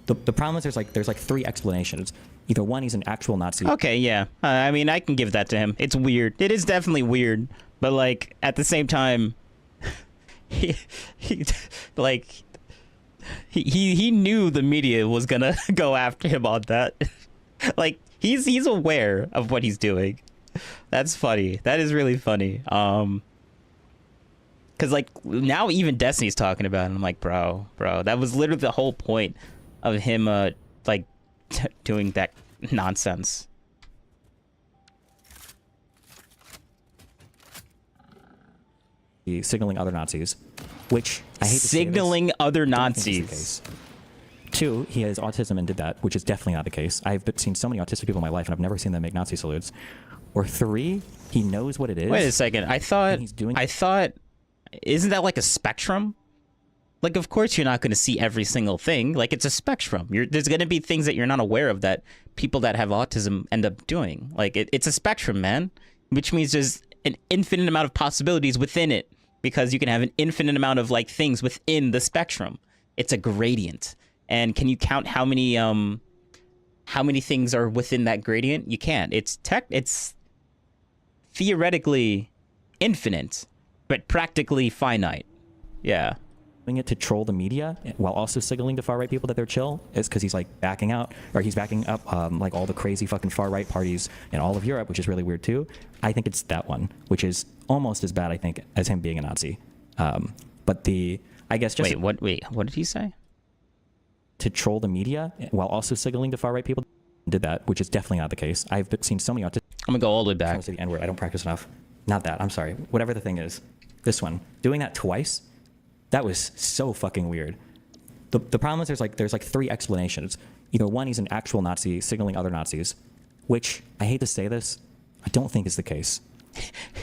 The problem is there's like 3 explanations. Either one, he's an actual Nazi. Okay, yeah. I mean, I can give that to him. It's weird. It is definitely weird. But, like, at the same time, he knew the media was gonna go after him on that. Like, he's aware of what he's doing. That's funny. That is really funny. Cause like now even Destiny's talking about it. And I'm like, bro, that was literally the whole point of him like doing that nonsense. Signaling other Nazis, which I hate to say this, Signaling other I don't think is the Nazis. case. Two, he has autism and did that, which is definitely not the case. I've seen so many autistic people in my life, and I've never seen them make Nazi salutes. Or three, he knows what it is. Wait a second. I thought. Isn't that like a spectrum? Like, of course, you're not going to see every single thing. Like, it's a spectrum. There's going to be things that you're not aware of that people that have autism end up doing. Like, it's a spectrum, man. Which means there's an infinite amount of possibilities within it, because you can have an infinite amount of like things within the spectrum. It's a gradient. And can you count how many things are within that gradient? You can't. It's theoretically infinite, but practically finite. Yeah. Doing it to troll the media while also signaling to far-right people that they're chill is because he's like backing out, or he's backing up like all the crazy fucking far-right parties in all of Europe, which is really weird too. I think it's that one, which is almost as bad, I think, as him being a Nazi. But I guess just what did he say? To troll the media while also signaling to far-right people did that, which is definitely not the case. I've seen so many autistic. I'm gonna go all the way back. Say the N-word. I don't practice enough. Not that. I'm sorry. Whatever the thing is, this one doing that twice. That was so fucking weird. The problem is there's like three explanations. Either one, he's an actual Nazi signaling other Nazis, which I hate to say this, I don't think is the case.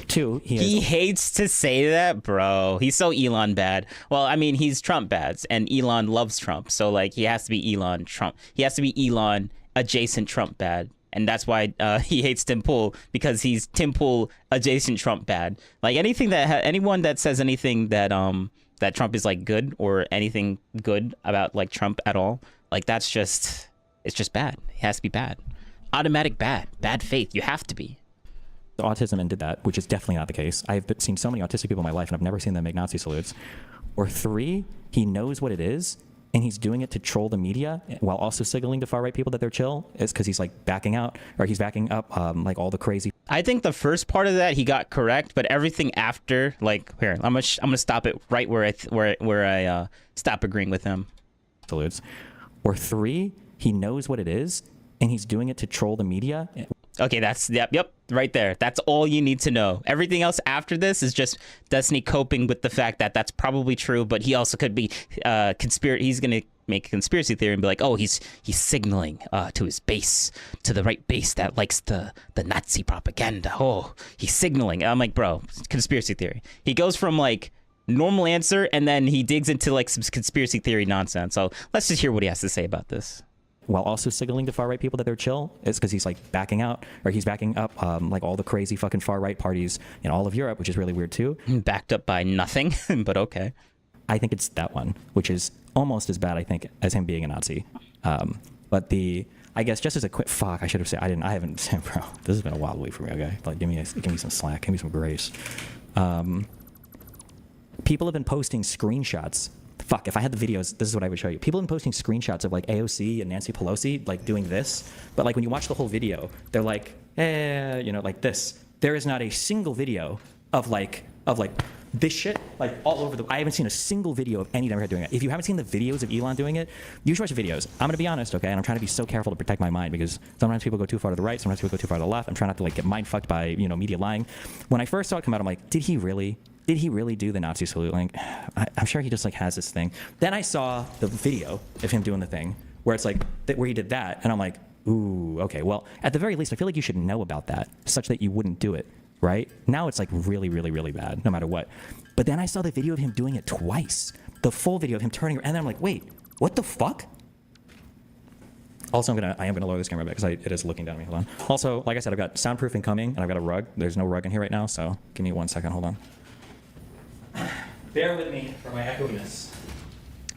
Two, he hates to say that, bro. He's so Elon bad. Well, I mean, he's Trump bad, and Elon loves Trump, so like he has to be Elon Trump. He has to be Elon adjacent Trump bad, and that's why he hates Tim Pool, because he's Tim Pool adjacent Trump bad. Like anyone that says anything that that Trump is like good, or anything good about like Trump at all, like it's just bad. It has to be bad. Automatic bad faith. You have to be. Autism and did that, which is definitely not the case. I've seen so many autistic people in my life, and I've never seen them make Nazi salutes. Or three, he knows what it is, and he's doing it to troll the media while also signaling to far-right people that they're chill. It's because he's like backing out, or he's backing up like all the crazy. I think the first part of that he got correct, but everything after, like, here, I'm gonna stop it right where I stop agreeing with him. Salutes. Or three, he knows what it is, and he's doing it to troll the media. Okay, that's yep, right there. That's all you need to know. Everything else after this is just Destiny coping with the fact that that's probably true, but he also could be he's gonna make a conspiracy theory and be like, oh, he's signaling to his base, to the right base that likes the Nazi propaganda. Oh, he's signaling. I'm like, bro, conspiracy theory. He goes from like normal answer, and then he digs into like some conspiracy theory nonsense. So let's just hear what he has to say about this. While also signaling to far-right people that they're chill, it's because he's like backing out, or he's backing up like all the crazy fucking far-right parties in all of Europe, which is really weird too. Backed up by nothing, but okay. I think it's that one, which is almost as bad, I think, as him being a Nazi. But I guess just as a quick fuck, I should have said I haven't, bro. This has been a wild week for me. Okay, like give me some slack, give me some grace. People have been posting screenshots. Fuck, if I had the videos, this is what I would show you. People have been posting screenshots of like AOC and Nancy Pelosi like doing this, but like when you watch the whole video, they're like, like this. There is not a single video of like this shit like all over the. I haven't seen a single video of any Democrat doing it. If you haven't seen the videos of Elon doing it, you should watch the videos. I'm gonna be honest, okay, and I'm trying to be so careful to protect my mind, because sometimes people go too far to the right, sometimes people go too far to the left. I'm trying not to like get mind fucked by media lying. When I first saw it come out, I'm like, did he really do the Nazi salute? Like, I'm sure he just like has this thing. Then I saw the video of him doing the thing where it's like where he did that, and I'm like, ooh, okay. Well, at the very least, I feel like you should know about that, such that you wouldn't do it. Right now, it's like really, really, really bad, no matter what. But then I saw the video of him doing it twice, the full video of him turning, and then I'm like, wait, what the fuck? Also, I am gonna lower this camera a bit because it is looking down at me. Hold on. Also, like I said, I've got soundproofing coming, and I've got a rug. There's no rug in here right now, so give me 1 second. Hold on. Bear with me for my echoiness.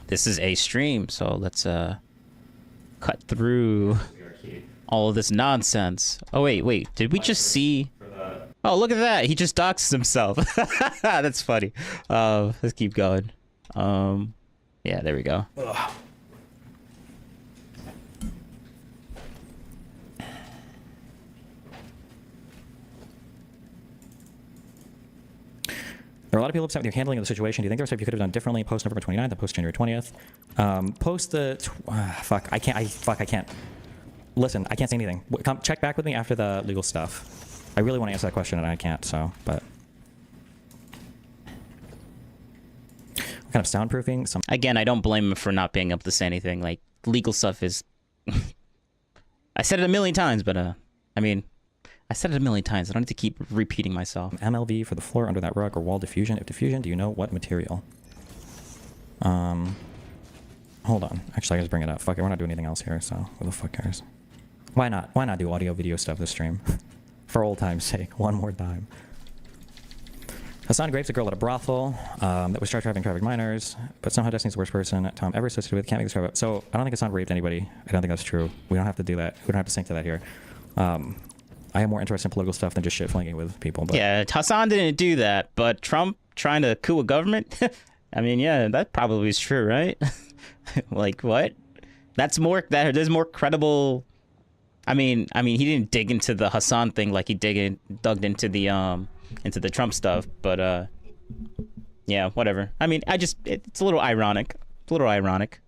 This is a stream, so let's cut through all of this nonsense. Oh wait, did we just see? Oh, look at that! He just doxes himself. That's funny. Let's keep going. Yeah, there we go. Ugh. There are a lot of people upset with your handling of the situation. Do you think there's stuff you could have done differently post November 29th and post January 20th? Post the fuck. I can't. listen, I can't say anything. Come check back with me after the legal stuff. I really want to answer that question and I can't, so, but. What kind of soundproofing? Some Again, I don't blame him for not being able to say anything. Like, legal stuff is... I said it a million times, but, I mean, I said it a million times. I don't need to keep repeating myself. MLV for the floor under that rug or wall diffusion. If diffusion, do you know what material? Hold on. Actually, I just bring it up. Fuck it, we're not doing anything else here, so who the fuck cares? Why not? Why not do audio video stuff this stream? For old time's sake, one more time. Hassan Graves, a girl at a brothel that was driving traffic minors, but somehow Destiny's the worst person Tom ever associated with. Can't make this drive up. So I don't think Hassan raped anybody. I don't think that's true. We don't have to do that. We don't have to sync to that here. I am more interested in political stuff than just shit flinging with people. But Yeah, Hassan didn't do that, but Trump trying to coup a government? I mean, yeah, that probably is true, right? Like, what? There's more credible... I mean, he didn't dig into the Hassan thing like he dug into the Trump stuff, but yeah, whatever. I mean, it's a little ironic. It's a little ironic.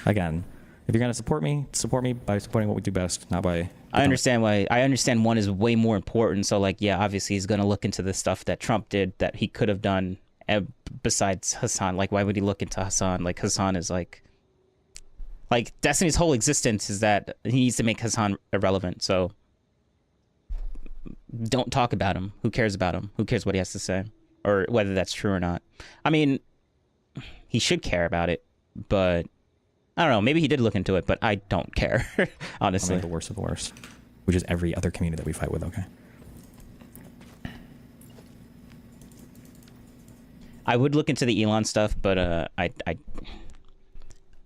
again, if you're gonna support me by supporting what we do best, not by. I understand why. I understand one is way more important. So, like, yeah, obviously he's gonna look into the stuff that Trump did that he could have done besides Hassan. Like, why would he look into Hassan? Like, Hassan is like Destiny's whole existence is that he needs to make Hassan irrelevant. So don't talk about him. Who cares about him? Who cares what he has to say or whether that's true or not? I mean, he should care about it, but I don't know. Maybe he did look into it, but I don't care, honestly. I mean, the worst of the worst, which is every other community that we fight with. Okay. I would look into the Elon stuff, but I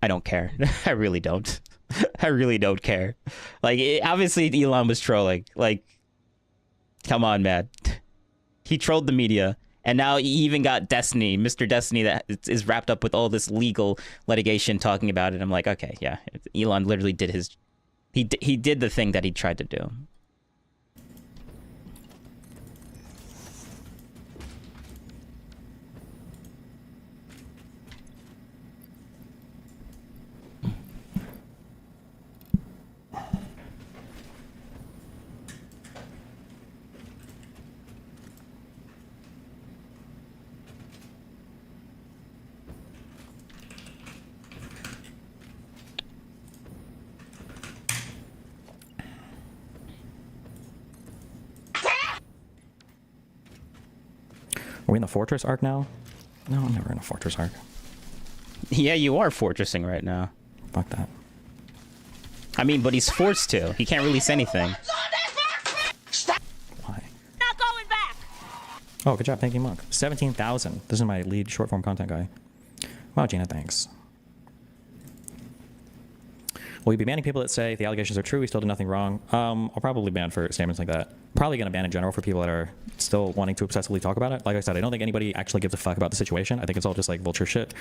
don't care. I really don't. I really don't care. Like, obviously Elon was trolling. Like, come on, man. He trolled the media, and now he even got Destiny, Mr. Destiny, that is wrapped up with all this legal litigation talking about it. I'm like, okay, yeah. Elon literally did he did the thing that he tried to do. Are we in the fortress arc now? No, I'm never in a fortress arc. Yeah, you are fortressing right now. Fuck that. I mean, but he's forced to. He can't release anything. Why? Not going back. Oh, good job. Thank you, Monk. 17,000. This is my lead short form content guy. Wow, Gina, thanks. Will you be banning people that say the allegations are true, we still did nothing wrong? I'll probably ban for statements like that. Probably going to ban in general for people that are still wanting to obsessively talk about it. Like I said, I don't think anybody actually gives a fuck about the situation. I think it's all just like vulture shit.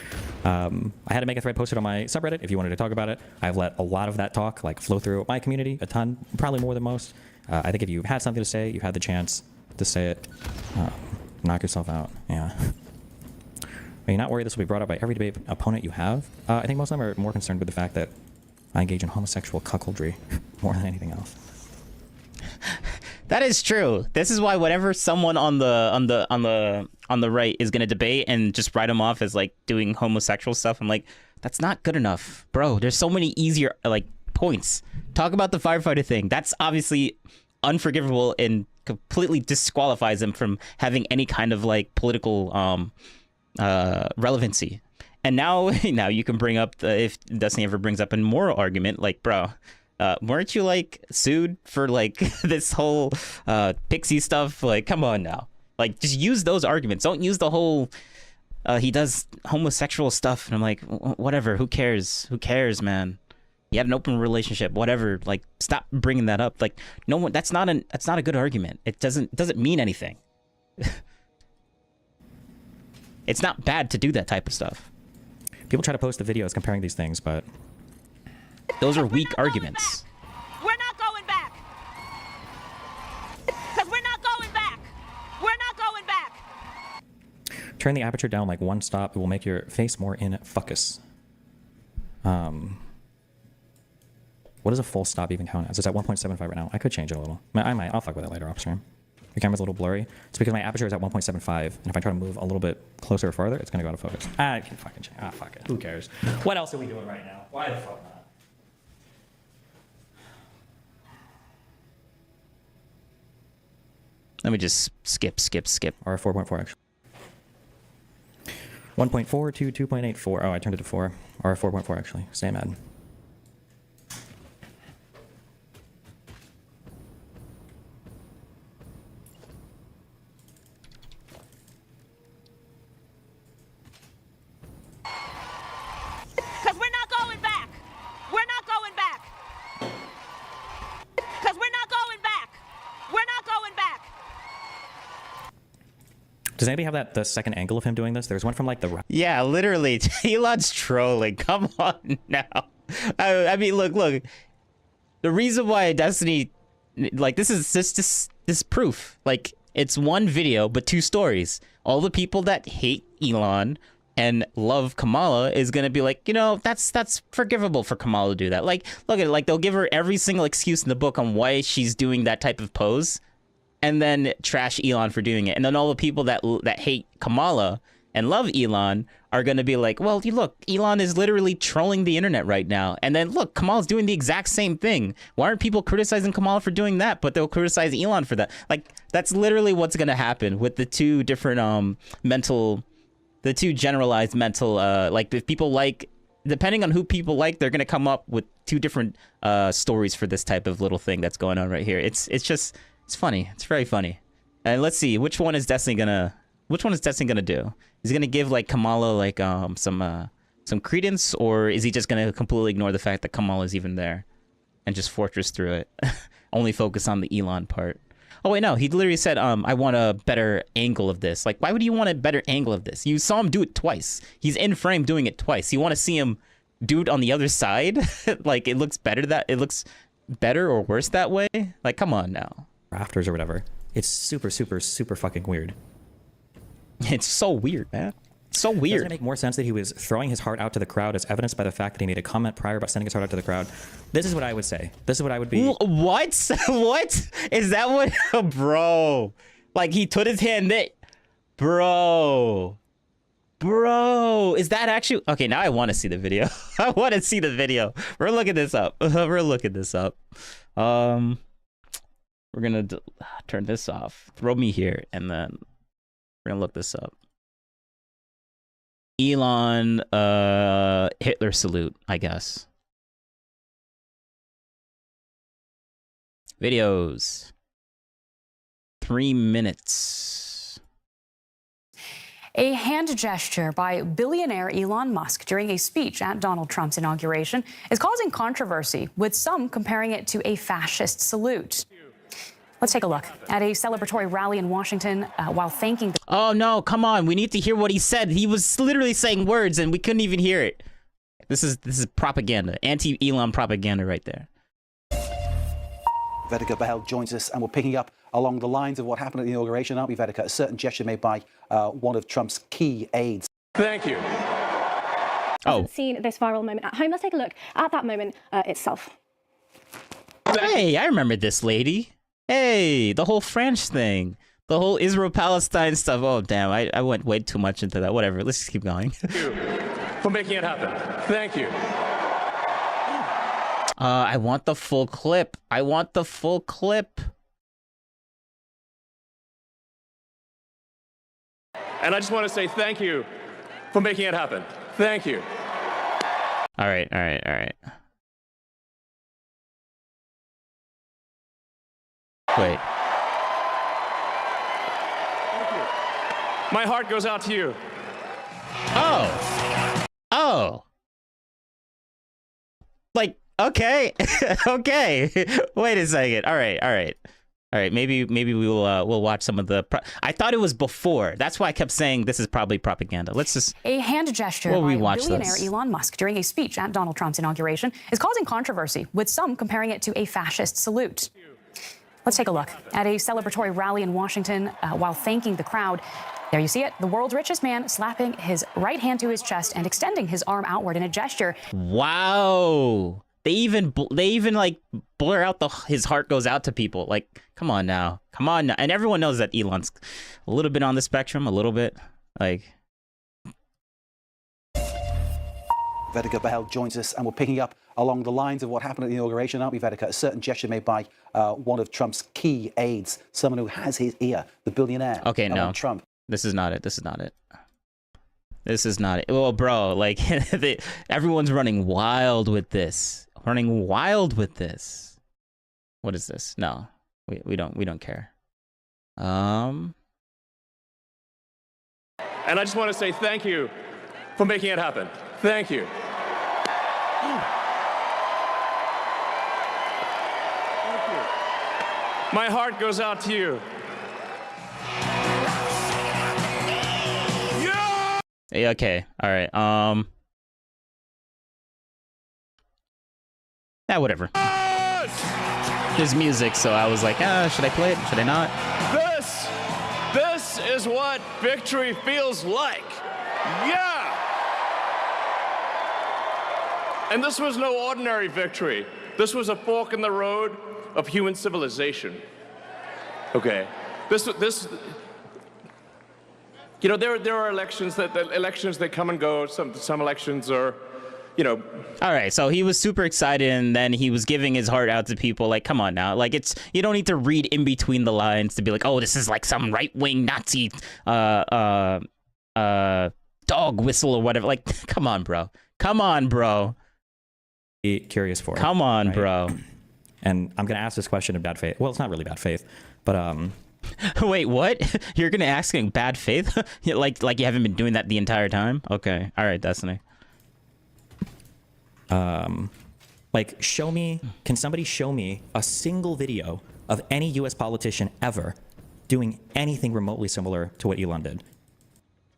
I had to make a thread posted on my subreddit if you wanted to talk about it. I've let a lot of that talk like flow through my community, a ton, probably more than most. I think if you've had something to say, you've had the chance to say it. Knock yourself out. Yeah. Are you not worried this will be brought up by every debate opponent you have? I think most of them are more concerned with the fact that I engage in homosexual cuckoldry more than anything else. That is true. This is why whenever someone on the right is gonna debate and just write them off as like doing homosexual stuff, I'm like, that's not good enough, bro. There's so many easier like points. Talk about the firefighter thing. That's obviously unforgivable and completely disqualifies them from having any kind of like political relevancy. And now you can bring up if Destiny ever brings up a moral argument, like, bro, weren't you like sued for like this whole Pixie stuff? Like, come on now, like just use those arguments. Don't use the whole he does homosexual stuff. And I'm like, whatever. Who cares? Who cares, man? He had an open relationship. Whatever. Like, stop bringing that up. Like, no one. That's not a good argument. It doesn't mean anything. It's not bad to do that type of stuff. People try to post the videos comparing these things, but those are weak arguments. We're not going back. Because we're not going back. We're not going back. Turn the aperture down like one stop. It will make your face more in focus. What does a full stop even count as? It's at 1.75 right now. I could change it a little. I'll fuck with it later off stream. Your camera's a little blurry. It's because my aperture is at 1.75, and if I try to move a little bit closer or farther, it's gonna go out of focus. I can fucking change. Fuck it. Who cares? What else are we doing right now? Why the fuck not? Let me just skip. Or 4.4 actually. 1.4 to 2.84. Oh, I turned it to 4. Or 4.4 actually. Same ad. Because we're not going back. We're not going back. Because we're not going back. We're not going back. Does anybody have the second angle of him doing this? There's one from like the... Yeah, literally. Elon's trolling. Come on now. I mean, look. The reason why Destiny, like, this is proof. Like, it's one video, but two stories. All the people that hate Elon and love Kamala is gonna be like, you know, that's forgivable for Kamala to do that. Like, look at it. Like, they'll give her every single excuse in the book on why she's doing that type of pose, and then trash Elon for doing it. And then all the people that hate Kamala and love Elon are going to be like, well, you look, Elon is literally trolling the internet right now. And then look, Kamala's doing the exact same thing. Why aren't people criticizing Kamala for doing that, but they'll criticize Elon for that? Like, that's literally what's going to happen with the two different the two generalized mental, like, if people like, depending on who people like, they're going to come up with two different stories for this type of little thing that's going on right here. It's funny. It's very funny. And let's see, which one is Destiny gonna do? Is he gonna give like Kamala like some credence, or is he just gonna completely ignore the fact that Kamala is even there and just fortress through it? Only focus on the Elon part. Oh wait, no, he literally said, I want a better angle of this. Like, why would you want a better angle of this? You saw him do it twice. He's in frame doing it twice. You want to see him do it on the other side? Like, it looks better or worse that way? Like, come on now. Rafters or whatever. It's super fucking weird. It's so weird, man. It's so weird. Doesn't it make more sense that he was throwing his heart out to the crowd as evidenced by the fact that he made a comment prior about sending his heart out to the crowd? This is what I would say. This is what I would be. What? What? Is that what? Bro. Like, he put his hand there. Bro. Is that actually... Okay, now I want to see the video. I want to see the video. We're looking this up. We're gonna turn this off. Throw me here, and then we're gonna look this up. Elon, Hitler salute, I guess. Videos. 3 minutes. A hand gesture by billionaire Elon Musk during a speech at Donald Trump's inauguration is causing controversy, with some comparing it to a fascist salute. Let's take a look at a celebratory rally in Washington while thanking the... Oh, no, come on. We need to hear what he said. He was literally saying words, and we couldn't even hear it. This is propaganda. Anti-Elon propaganda right there. Vedika Bahel joins us, and we're picking up along the lines of what happened at the inauguration, aren't we, Vedika? A certain gesture made by one of Trump's key aides. Thank you. Oh. Seen this viral moment at home. Let's take a look at that moment itself. Hey, I remember this lady. Hey, the whole French thing. The whole Israel-Palestine stuff. Oh, damn. I went way too much into that. Whatever. Let's just keep going. Thank you for making it happen. Thank you. I want the full clip. And I just want to say thank you for making it happen. Thank you. All right. Wait. My heart goes out to you. Oh. Like, okay. Okay. Wait a second. All right. Maybe we'll watch some of the. I thought it was before. That's why I kept saying this is probably propaganda. Let's just. A hand gesture by billionaire Elon Musk during a speech at Donald Trump's inauguration is causing controversy, with some comparing it to a fascist salute. Let's take a look at a celebratory rally in Washington while thanking the crowd. There you see it, the world's richest man slapping his right hand to his chest and extending his arm outward in a gesture. Wow. They even like blur out his heart goes out to people. Like, come on now. And everyone knows that Elon's a little bit on the spectrum, a little bit. Like, Vedika Bahel joins us, and we're picking up along the lines of what happened at the inauguration, aren't we, Vedika? A certain gesture made by one of Trump's key aides, someone who has his ear, the billionaire. Okay, no. Trump. This is not it. Well, bro, like, everyone's running wild with this. What is this? No, we don't care. And I just want to say thank you for making it happen. Thank you. My heart goes out to you. Yeah, okay. All right. Whatever. There's music, so I was like, should I play it? Should I not? This is what victory feels like. Yeah. And this was no ordinary victory. This was a fork in the road of human civilization. Okay. You know, there are elections that come and go. Some elections are, you know. All right, so he was super excited, and then he was giving his heart out to people. Like, come on now. Like, you don't need to read in between the lines to be like, oh, this is like some right-wing Nazi dog whistle or whatever. Like, come on, bro. Be curious for. Come on, right? bro. And I'm gonna ask this question in bad faith. Well, it's not really bad faith, but Wait, what? You're gonna ask in bad faith? like you haven't been doing that the entire time? Okay, all right, Destiny. Like, can somebody show me a single video of any U.S. politician ever doing anything remotely similar to what Elon did?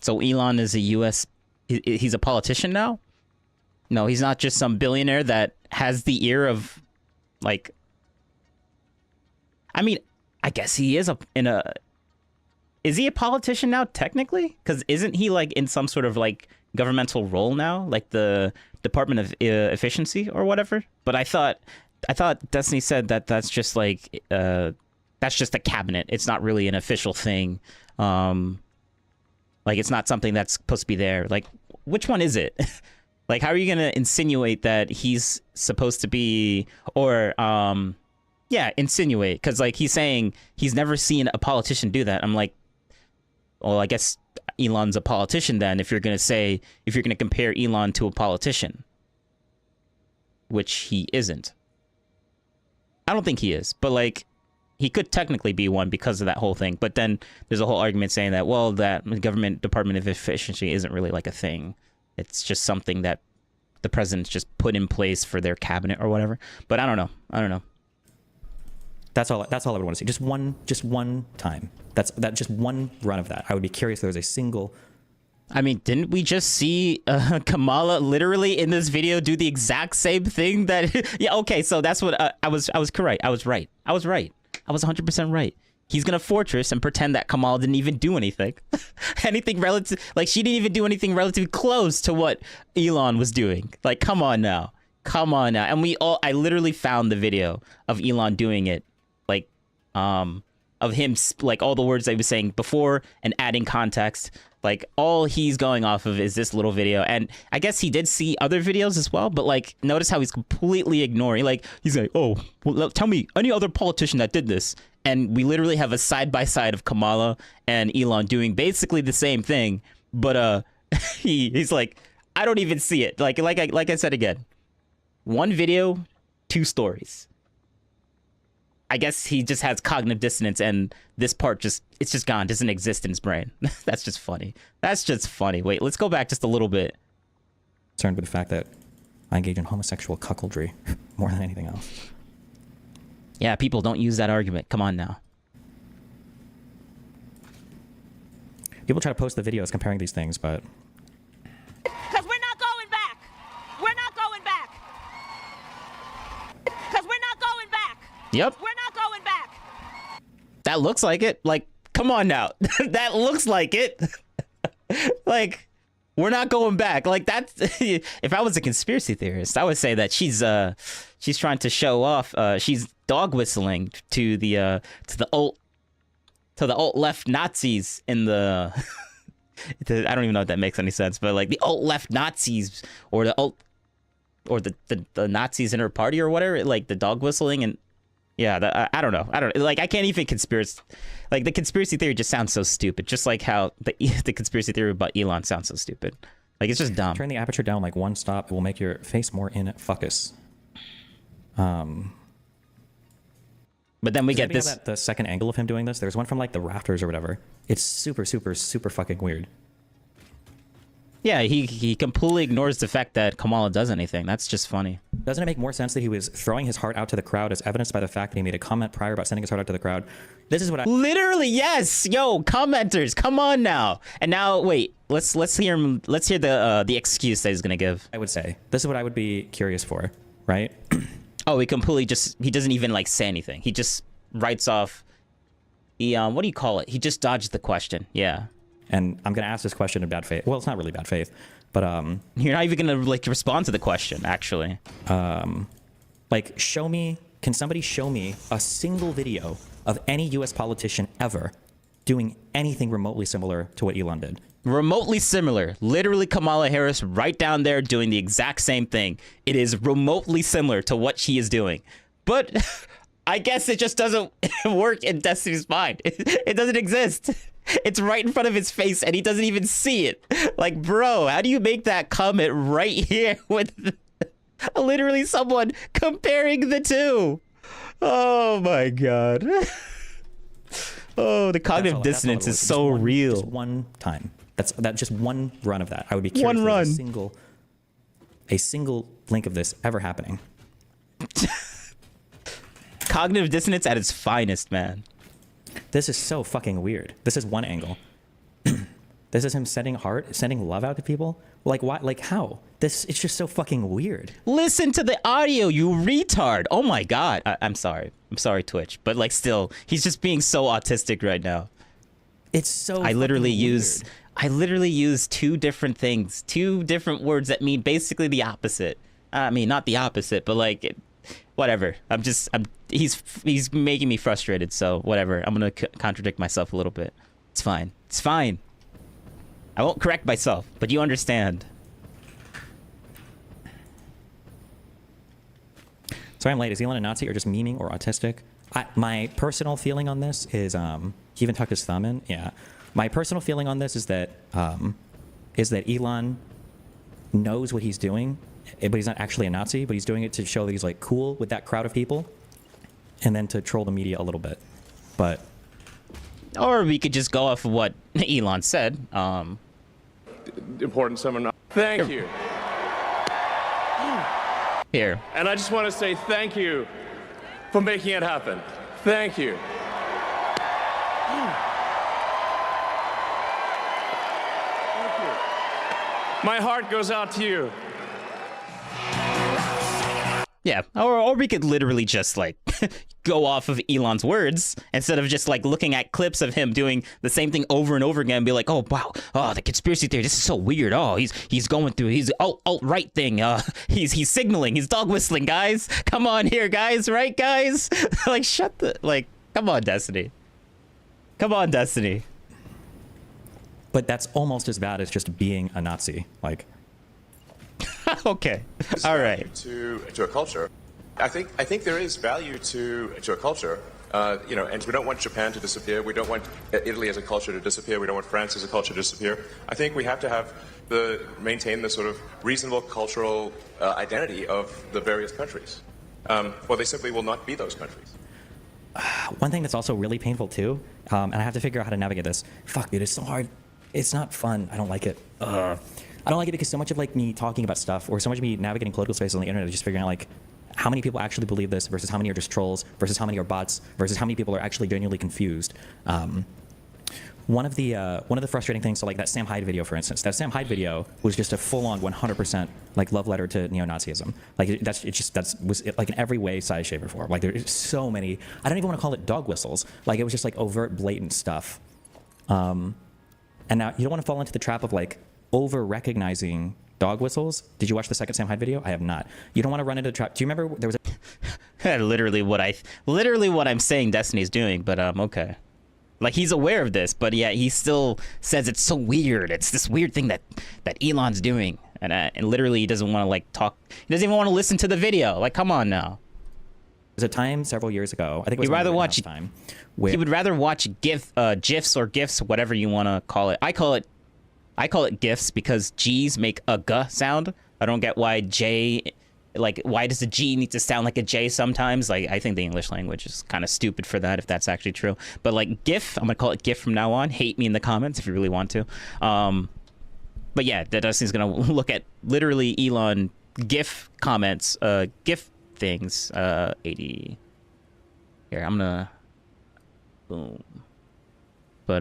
So Elon is he's a politician now? No, he's not just some billionaire that has the ear of, like, I mean, I guess he is is he a politician now, technically? Because isn't he, like, in some sort of, like, governmental role now? Like the Department of Efficiency or whatever? But I thought Destiny said that that's just, like, that's just a cabinet. It's not really an official thing. Like, it's not something that's supposed to be there. Like, which one is it? Like, how are you going to insinuate that he's supposed to be, or, yeah, insinuate, because, like, he's saying he's never seen a politician do that. I'm like, well, I guess Elon's a politician then, if you're going to compare Elon to a politician, which he isn't. I don't think he is, but, like, he could technically be one because of that whole thing. But then there's a whole argument saying that, well, that government Department of Efficiency isn't really like a thing. It's just something that the president's just put in place for their cabinet or whatever. But I don't know. That's all I would want to see. Just one time. Just one run of that. I would be curious if there was a single. I mean, didn't we just see Kamala literally in this video do the exact same thing that? Yeah. Okay. So that's what I was correct. I was right. I was 100% right. He's gonna fortress and pretend that Kamala didn't even do anything. Anything relative, like, she didn't even do anything relatively close to what Elon was doing. Like, come on now. And I literally found the video of Elon doing it, like, of him, like, all the words that he was saying before and adding context. Like, all he's going off of is this little video. And I guess he did see other videos as well, but, like, notice how he's completely ignoring. Like, he's like, oh, well, tell me any other politician that did this. And we literally have a side-by-side of Kamala and Elon doing basically the same thing. But he's like, I don't even see it. Like I said again, one video, two stories. I guess he just has cognitive dissonance, and this part it's just gone, doesn't exist in his brain. That's just funny. Wait, let's go back just a little bit. Concerned with the fact that I engage in homosexual cuckoldry more than anything else. Yeah, people don't use that argument. Come on now. People try to post the videos comparing these things, but... Because we're not going back. We're not going back. Because we're not going back. Yep. We're not going back. That looks like it. Like, come on now. That looks like it. Like, We're not going back. Like that's if I was a conspiracy theorist, I would say that she's trying to show off. She's dog whistling to the alt left Nazis in the. I don't even know if that makes any sense, but like the alt left Nazis or the Nazis in her party or whatever, like the dog whistling and yeah, I don't know. I can't even like the conspiracy theory just sounds so stupid. Just like how the conspiracy theory about Elon sounds so stupid. Like it's just dumb. Turn the aperture down like one stop. It will make your face more in focus. But then we get this. The second angle of him doing this. There's one from like the rafters or whatever. It's super, super, super fucking weird. Yeah, he completely ignores the fact that Kamala does anything. That's just funny. Doesn't it make more sense that he was throwing his heart out to the crowd as evidenced by the fact that he made a comment prior about sending his heart out to the crowd? This is what I... Literally, yes! Yo, commenters, come on now. And now, wait, let's hear him. Let's hear the excuse that he's gonna give. I would say, this is what I would be curious for, right? Oh, he doesn't even like say anything. He just writes off the, what do you call it? He just dodged the question, yeah. And I'm going to ask this question in bad faith. Well, it's not really bad faith, but you're not even going to like respond to the question, actually. Like, can somebody show me a single video of any US politician ever doing anything remotely similar to what Elon did? Remotely similar. Literally Kamala Harris right down there doing the exact same thing. It is remotely similar to what she is doing. But I guess it just doesn't work in Destiny's mind. It doesn't exist. It's right in front of his face and he doesn't even see it. Like, bro, how do you make that comment right here with literally someone comparing the two? Oh my God. Oh, the cognitive dissonance is so real. Just one time. That's just one run of that. I would be curious one run. A single link of this ever happening. Cognitive dissonance at its finest, man. This is so fucking weird. This is one angle. This is him sending love out to people. Like, why? Like, how? It's just so fucking weird. Listen to the audio, you retard. Oh my God. I'm sorry. I'm sorry, Twitch. But like, still, he's just being so autistic right now. It's so I literally use two different things, two different words that mean basically the opposite. I mean, not the opposite, but like, whatever. He's making me frustrated. So whatever. I'm gonna contradict myself a little bit. It's fine. It's fine. I won't correct myself, but you understand. Sorry I'm late. Is Elon a Nazi or just memeing or autistic? My personal feeling on this is he even tucked his thumb in. Yeah. My personal feeling on this is that Elon knows what he's doing, but he's not actually a Nazi, but he's doing it to show that he's like cool with that crowd of people and then to troll the media a little bit. But or we could just go off of what Elon said. Important seminar. Thank you. Here. And I just want to say thank you for making it happen. Thank you. My heart goes out to you. Yeah, or we could literally just like go off of Elon's words instead of just like looking at clips of him doing the same thing over and over again and be like, oh wow, oh the conspiracy theory, this is so weird. Oh, he's going through his alt-right thing. He's signaling, he's dog whistling, guys. Come on here, guys, right, guys? Like come on, Destiny. Come on, Destiny. But that's almost as bad as just being a Nazi. Like. Okay. All right. To a culture, I think there is value to a culture. And we don't want Japan to disappear. We don't want Italy as a culture to disappear. We don't want France as a culture to disappear. I think we have to maintain the sort of reasonable cultural identity of the various countries, or they simply will not be those countries. One thing that's also really painful too, and I have to figure out how to navigate this. Fuck, dude, it's so hard. It's not fun. I don't like it. I don't like it because so much of like me talking about stuff or so much of me navigating political spaces on the internet is just figuring out like how many people actually believe this versus how many are just trolls versus how many are bots versus how many people are actually genuinely confused. One of the frustrating things, so like that Sam Hyde video, for instance, that Sam Hyde video was just a full-on 100% like love letter to neo-Nazism. Like that was like in every way, size, shape, or form. Like there's so many. I don't even want to call it dog whistles. Like it was just like overt, blatant stuff. And now you don't want to fall into the trap of like over recognizing dog whistles. Did you watch the second Sam Hyde video? I have not. You don't want to run into the trap. Do you remember there was a literally what I'm saying Destiny's doing, but okay. Like, he's aware of this, but yeah, he still says it's so weird. It's this weird thing that Elon's doing, and literally he doesn't want to like talk. He doesn't even want to listen to the video. Like, come on now. There's a time several years ago. I think it was He'd rather watch time. He would rather watch GIFs or GIFs, whatever you want to call it. I call it GIFs because G's make a G sound. I don't get why J, like, why does the G need to sound like a J sometimes? Like, I think the English language is kind of stupid for that, if that's actually true. But like GIF, I'm gonna call it GIF from now on. Hate me in the comments if you really want to. But yeah, that Destiny's gonna look at literally Elon GIF comments, GIF things. 80. Here, I'm gonna boom. But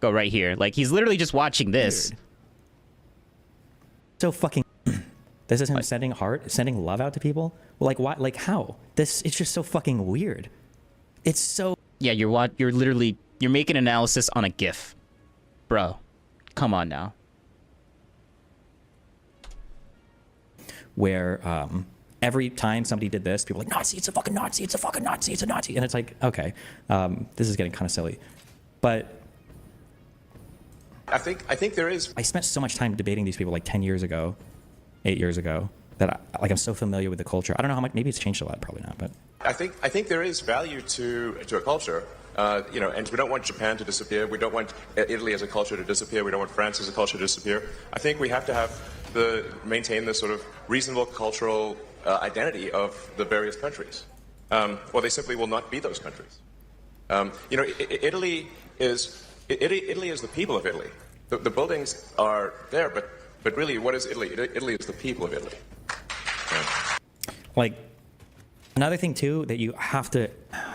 go right here. Like, he's literally just watching this. Weird. So fucking. This is him sending love out to people. Well, like, why? Like, how? It's just so fucking weird. It's so. Yeah, you're literally making analysis on a GIF, bro. Come on now. Where every time somebody did this, people are like, Nazi, it's a fucking Nazi, it's a fucking Nazi, it's a Nazi, and it's like, okay, this is getting kind of silly, but. I think there is. I spent so much time debating these people like 10 years ago, 8 years ago, that I'm so familiar with the culture. I don't know how much. Maybe it's changed a lot. Probably not. But I think there is value to a culture. You know, and we don't want Japan to disappear. We don't want Italy as a culture to disappear. We don't want France as a culture to disappear. I think we have to maintain the sort of reasonable cultural identity of the various countries, or they simply will not be those countries. You know, Italy is the people of Italy. The buildings are there, but really, what is Italy? Italy is the people of Italy. Yeah. Like, another thing too that you have to,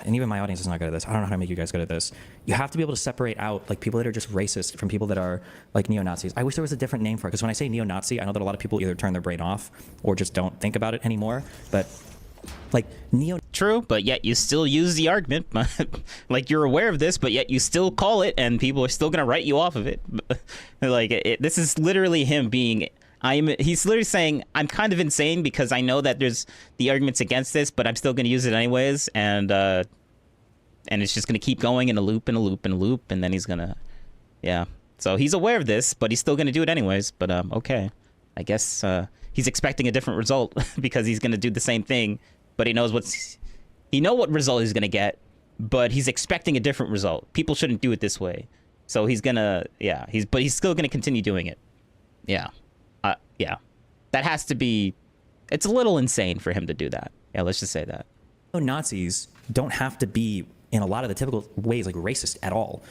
and even my audience is not good at this. I don't know how to make you guys good at this. You have to be able to separate out like people that are just racist from people that are like neo-Nazis. I wish there was a different name for it, because when I say neo-Nazi, I know that a lot of people either turn their brain off or just don't think about it anymore. But like True, but yet you still use the argument. Like, you're aware of this, but yet you still call it, and people are still gonna write you off of it. Like, this is literally him being. He's literally saying, I'm kind of insane because I know that there's the arguments against this, but I'm still gonna use it anyways, and it's just gonna keep going in a loop and a loop and a loop, and then he's gonna, yeah. So he's aware of this, but he's still gonna do it anyways. But okay, I guess he's expecting a different result because he's gonna do the same thing. But he knows what result he's gonna get, but he's expecting a different result. People shouldn't do it this way, so he's gonna, yeah. But he's still gonna continue doing it. Yeah, yeah. That has to be. It's a little insane for him to do that. Yeah, let's just say that. Nazis don't have to be in a lot of the typical ways like racist at all.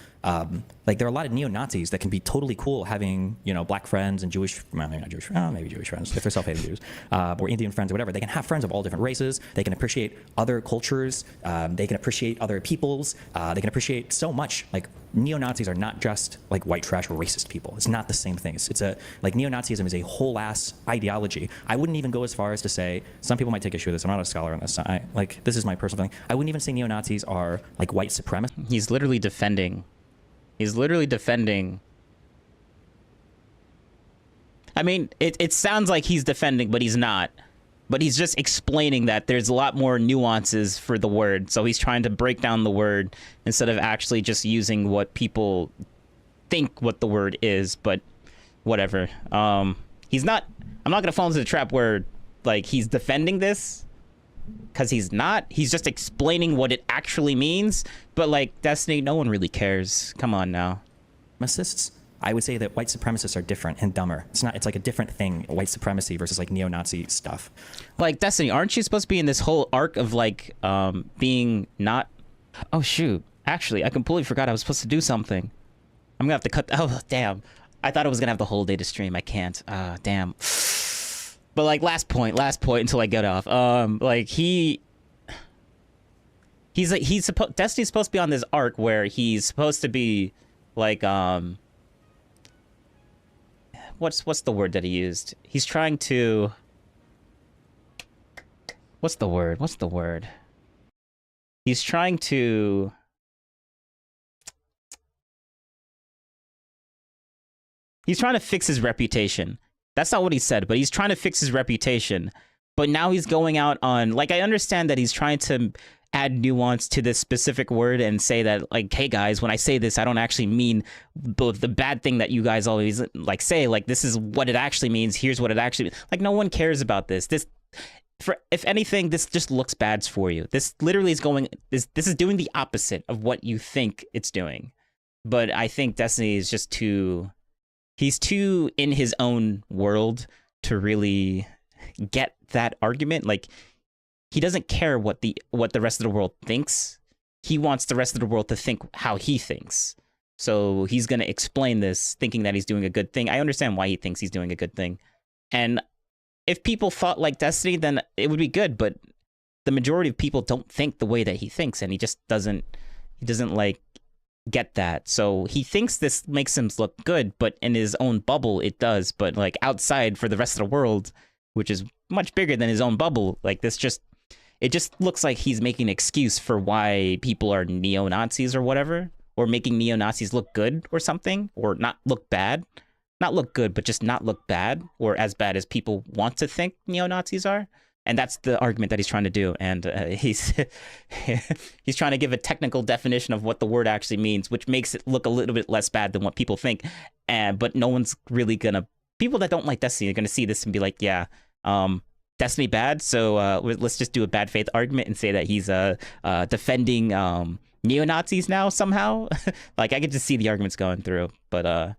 Like, there are a lot of neo-Nazis that can be totally cool having, you know, black friends and Jewish, well, maybe not Jewish, maybe Jewish friends if they're self-hating Jews, or Indian friends or whatever. They can have friends of all different races. They can appreciate other cultures. They can appreciate other peoples. They can appreciate so much. Like, neo-Nazis are not just like white trash or racist people. It's not the same thing. It's a, like, neo-Nazism is a whole ass ideology. I wouldn't even go as far as to say, some people might take issue with this. I'm not a scholar on this. Like, this is my personal thing. I wouldn't even say neo-Nazis are like white supremacists. He's literally defending. I mean, it sounds like he's defending, but he's not. But he's just explaining that there's a lot more nuances for the word. So he's trying to break down the word instead of actually just using what people think what the word is. But whatever. He's not. I'm not gonna fall into the trap where like he's defending this, because he's not. He's just explaining what it actually means. But like, Destiny, no one really cares. Come on now. Supremacists, I would say that white supremacists are different and dumber. It's not. It's like a different thing. White supremacy versus like neo-Nazi stuff. Like, Destiny, aren't you supposed to be in this whole arc of like being not? Oh shoot! Actually, I completely forgot I was supposed to do something. I'm gonna have to cut. Oh damn! I thought I was gonna have the whole day to stream. I can't. Damn. But like, last point until I get off. Like Destiny's supposed to be on this arc where he's supposed to be like what's the word that he used? He's trying to, what's the word? He's trying to, He's trying to fix his reputation. That's not what he said, but he's trying to fix his reputation. But now he's going out on, like, I understand that he's trying to add nuance to this specific word and say that, like, hey guys, when I say this, I don't actually mean the bad thing that you guys always like say. Like, this is what it actually means. Here's what it actually means. Like, no one cares about this. If anything, this just looks bad for you. This literally is going, this is doing the opposite of what you think it's doing. But I think Destiny is just he's too in his own world to really get that argument. Like, he doesn't care what the rest of the world thinks. He wants the rest of the world to think how he thinks. So he's going to explain this thinking that he's doing a good thing. I understand why he thinks he's doing a good thing. And if people thought like Destiny, then it would be good, but the majority of people don't think the way that he thinks, and he just doesn't like get that. So he thinks this makes him look good, but in his own bubble it does. But like outside for the rest of the world, which is much bigger than his own bubble, like it just looks like he's making an excuse for why people are neo-Nazis or whatever, or making neo-Nazis look good or something, or not look bad. Not look good, but just not look bad, or as bad as people want to think neo-Nazis are. And that's the argument that he's trying to do. And he's trying to give a technical definition of what the word actually means, which makes it look a little bit less bad than what people think. But no one's really gonna, people that don't like Destiny are gonna see this and be like, yeah, Destiny bad, so let's just do a bad faith argument and say that he's defending neo-Nazis now somehow. Like, I could just see the arguments going through. But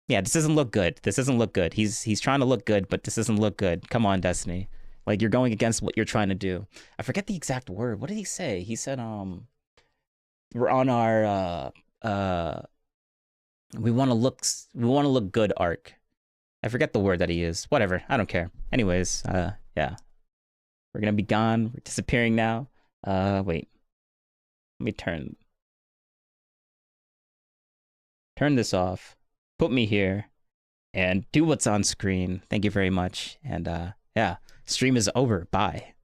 yeah, this doesn't look good. This doesn't look good. He's trying to look good, but this doesn't look good. Come on, Destiny. Like, you're going against what you're trying to do. I forget the exact word. What did he say? He said, we're on our we want to look good arc. I forget the word that he used. Whatever. I don't care. Anyways, yeah. We're gonna be gone. We're disappearing now. Wait. Let me turn this off. Put me here and do what's on screen. Thank you very much. And yeah, stream is over. Bye.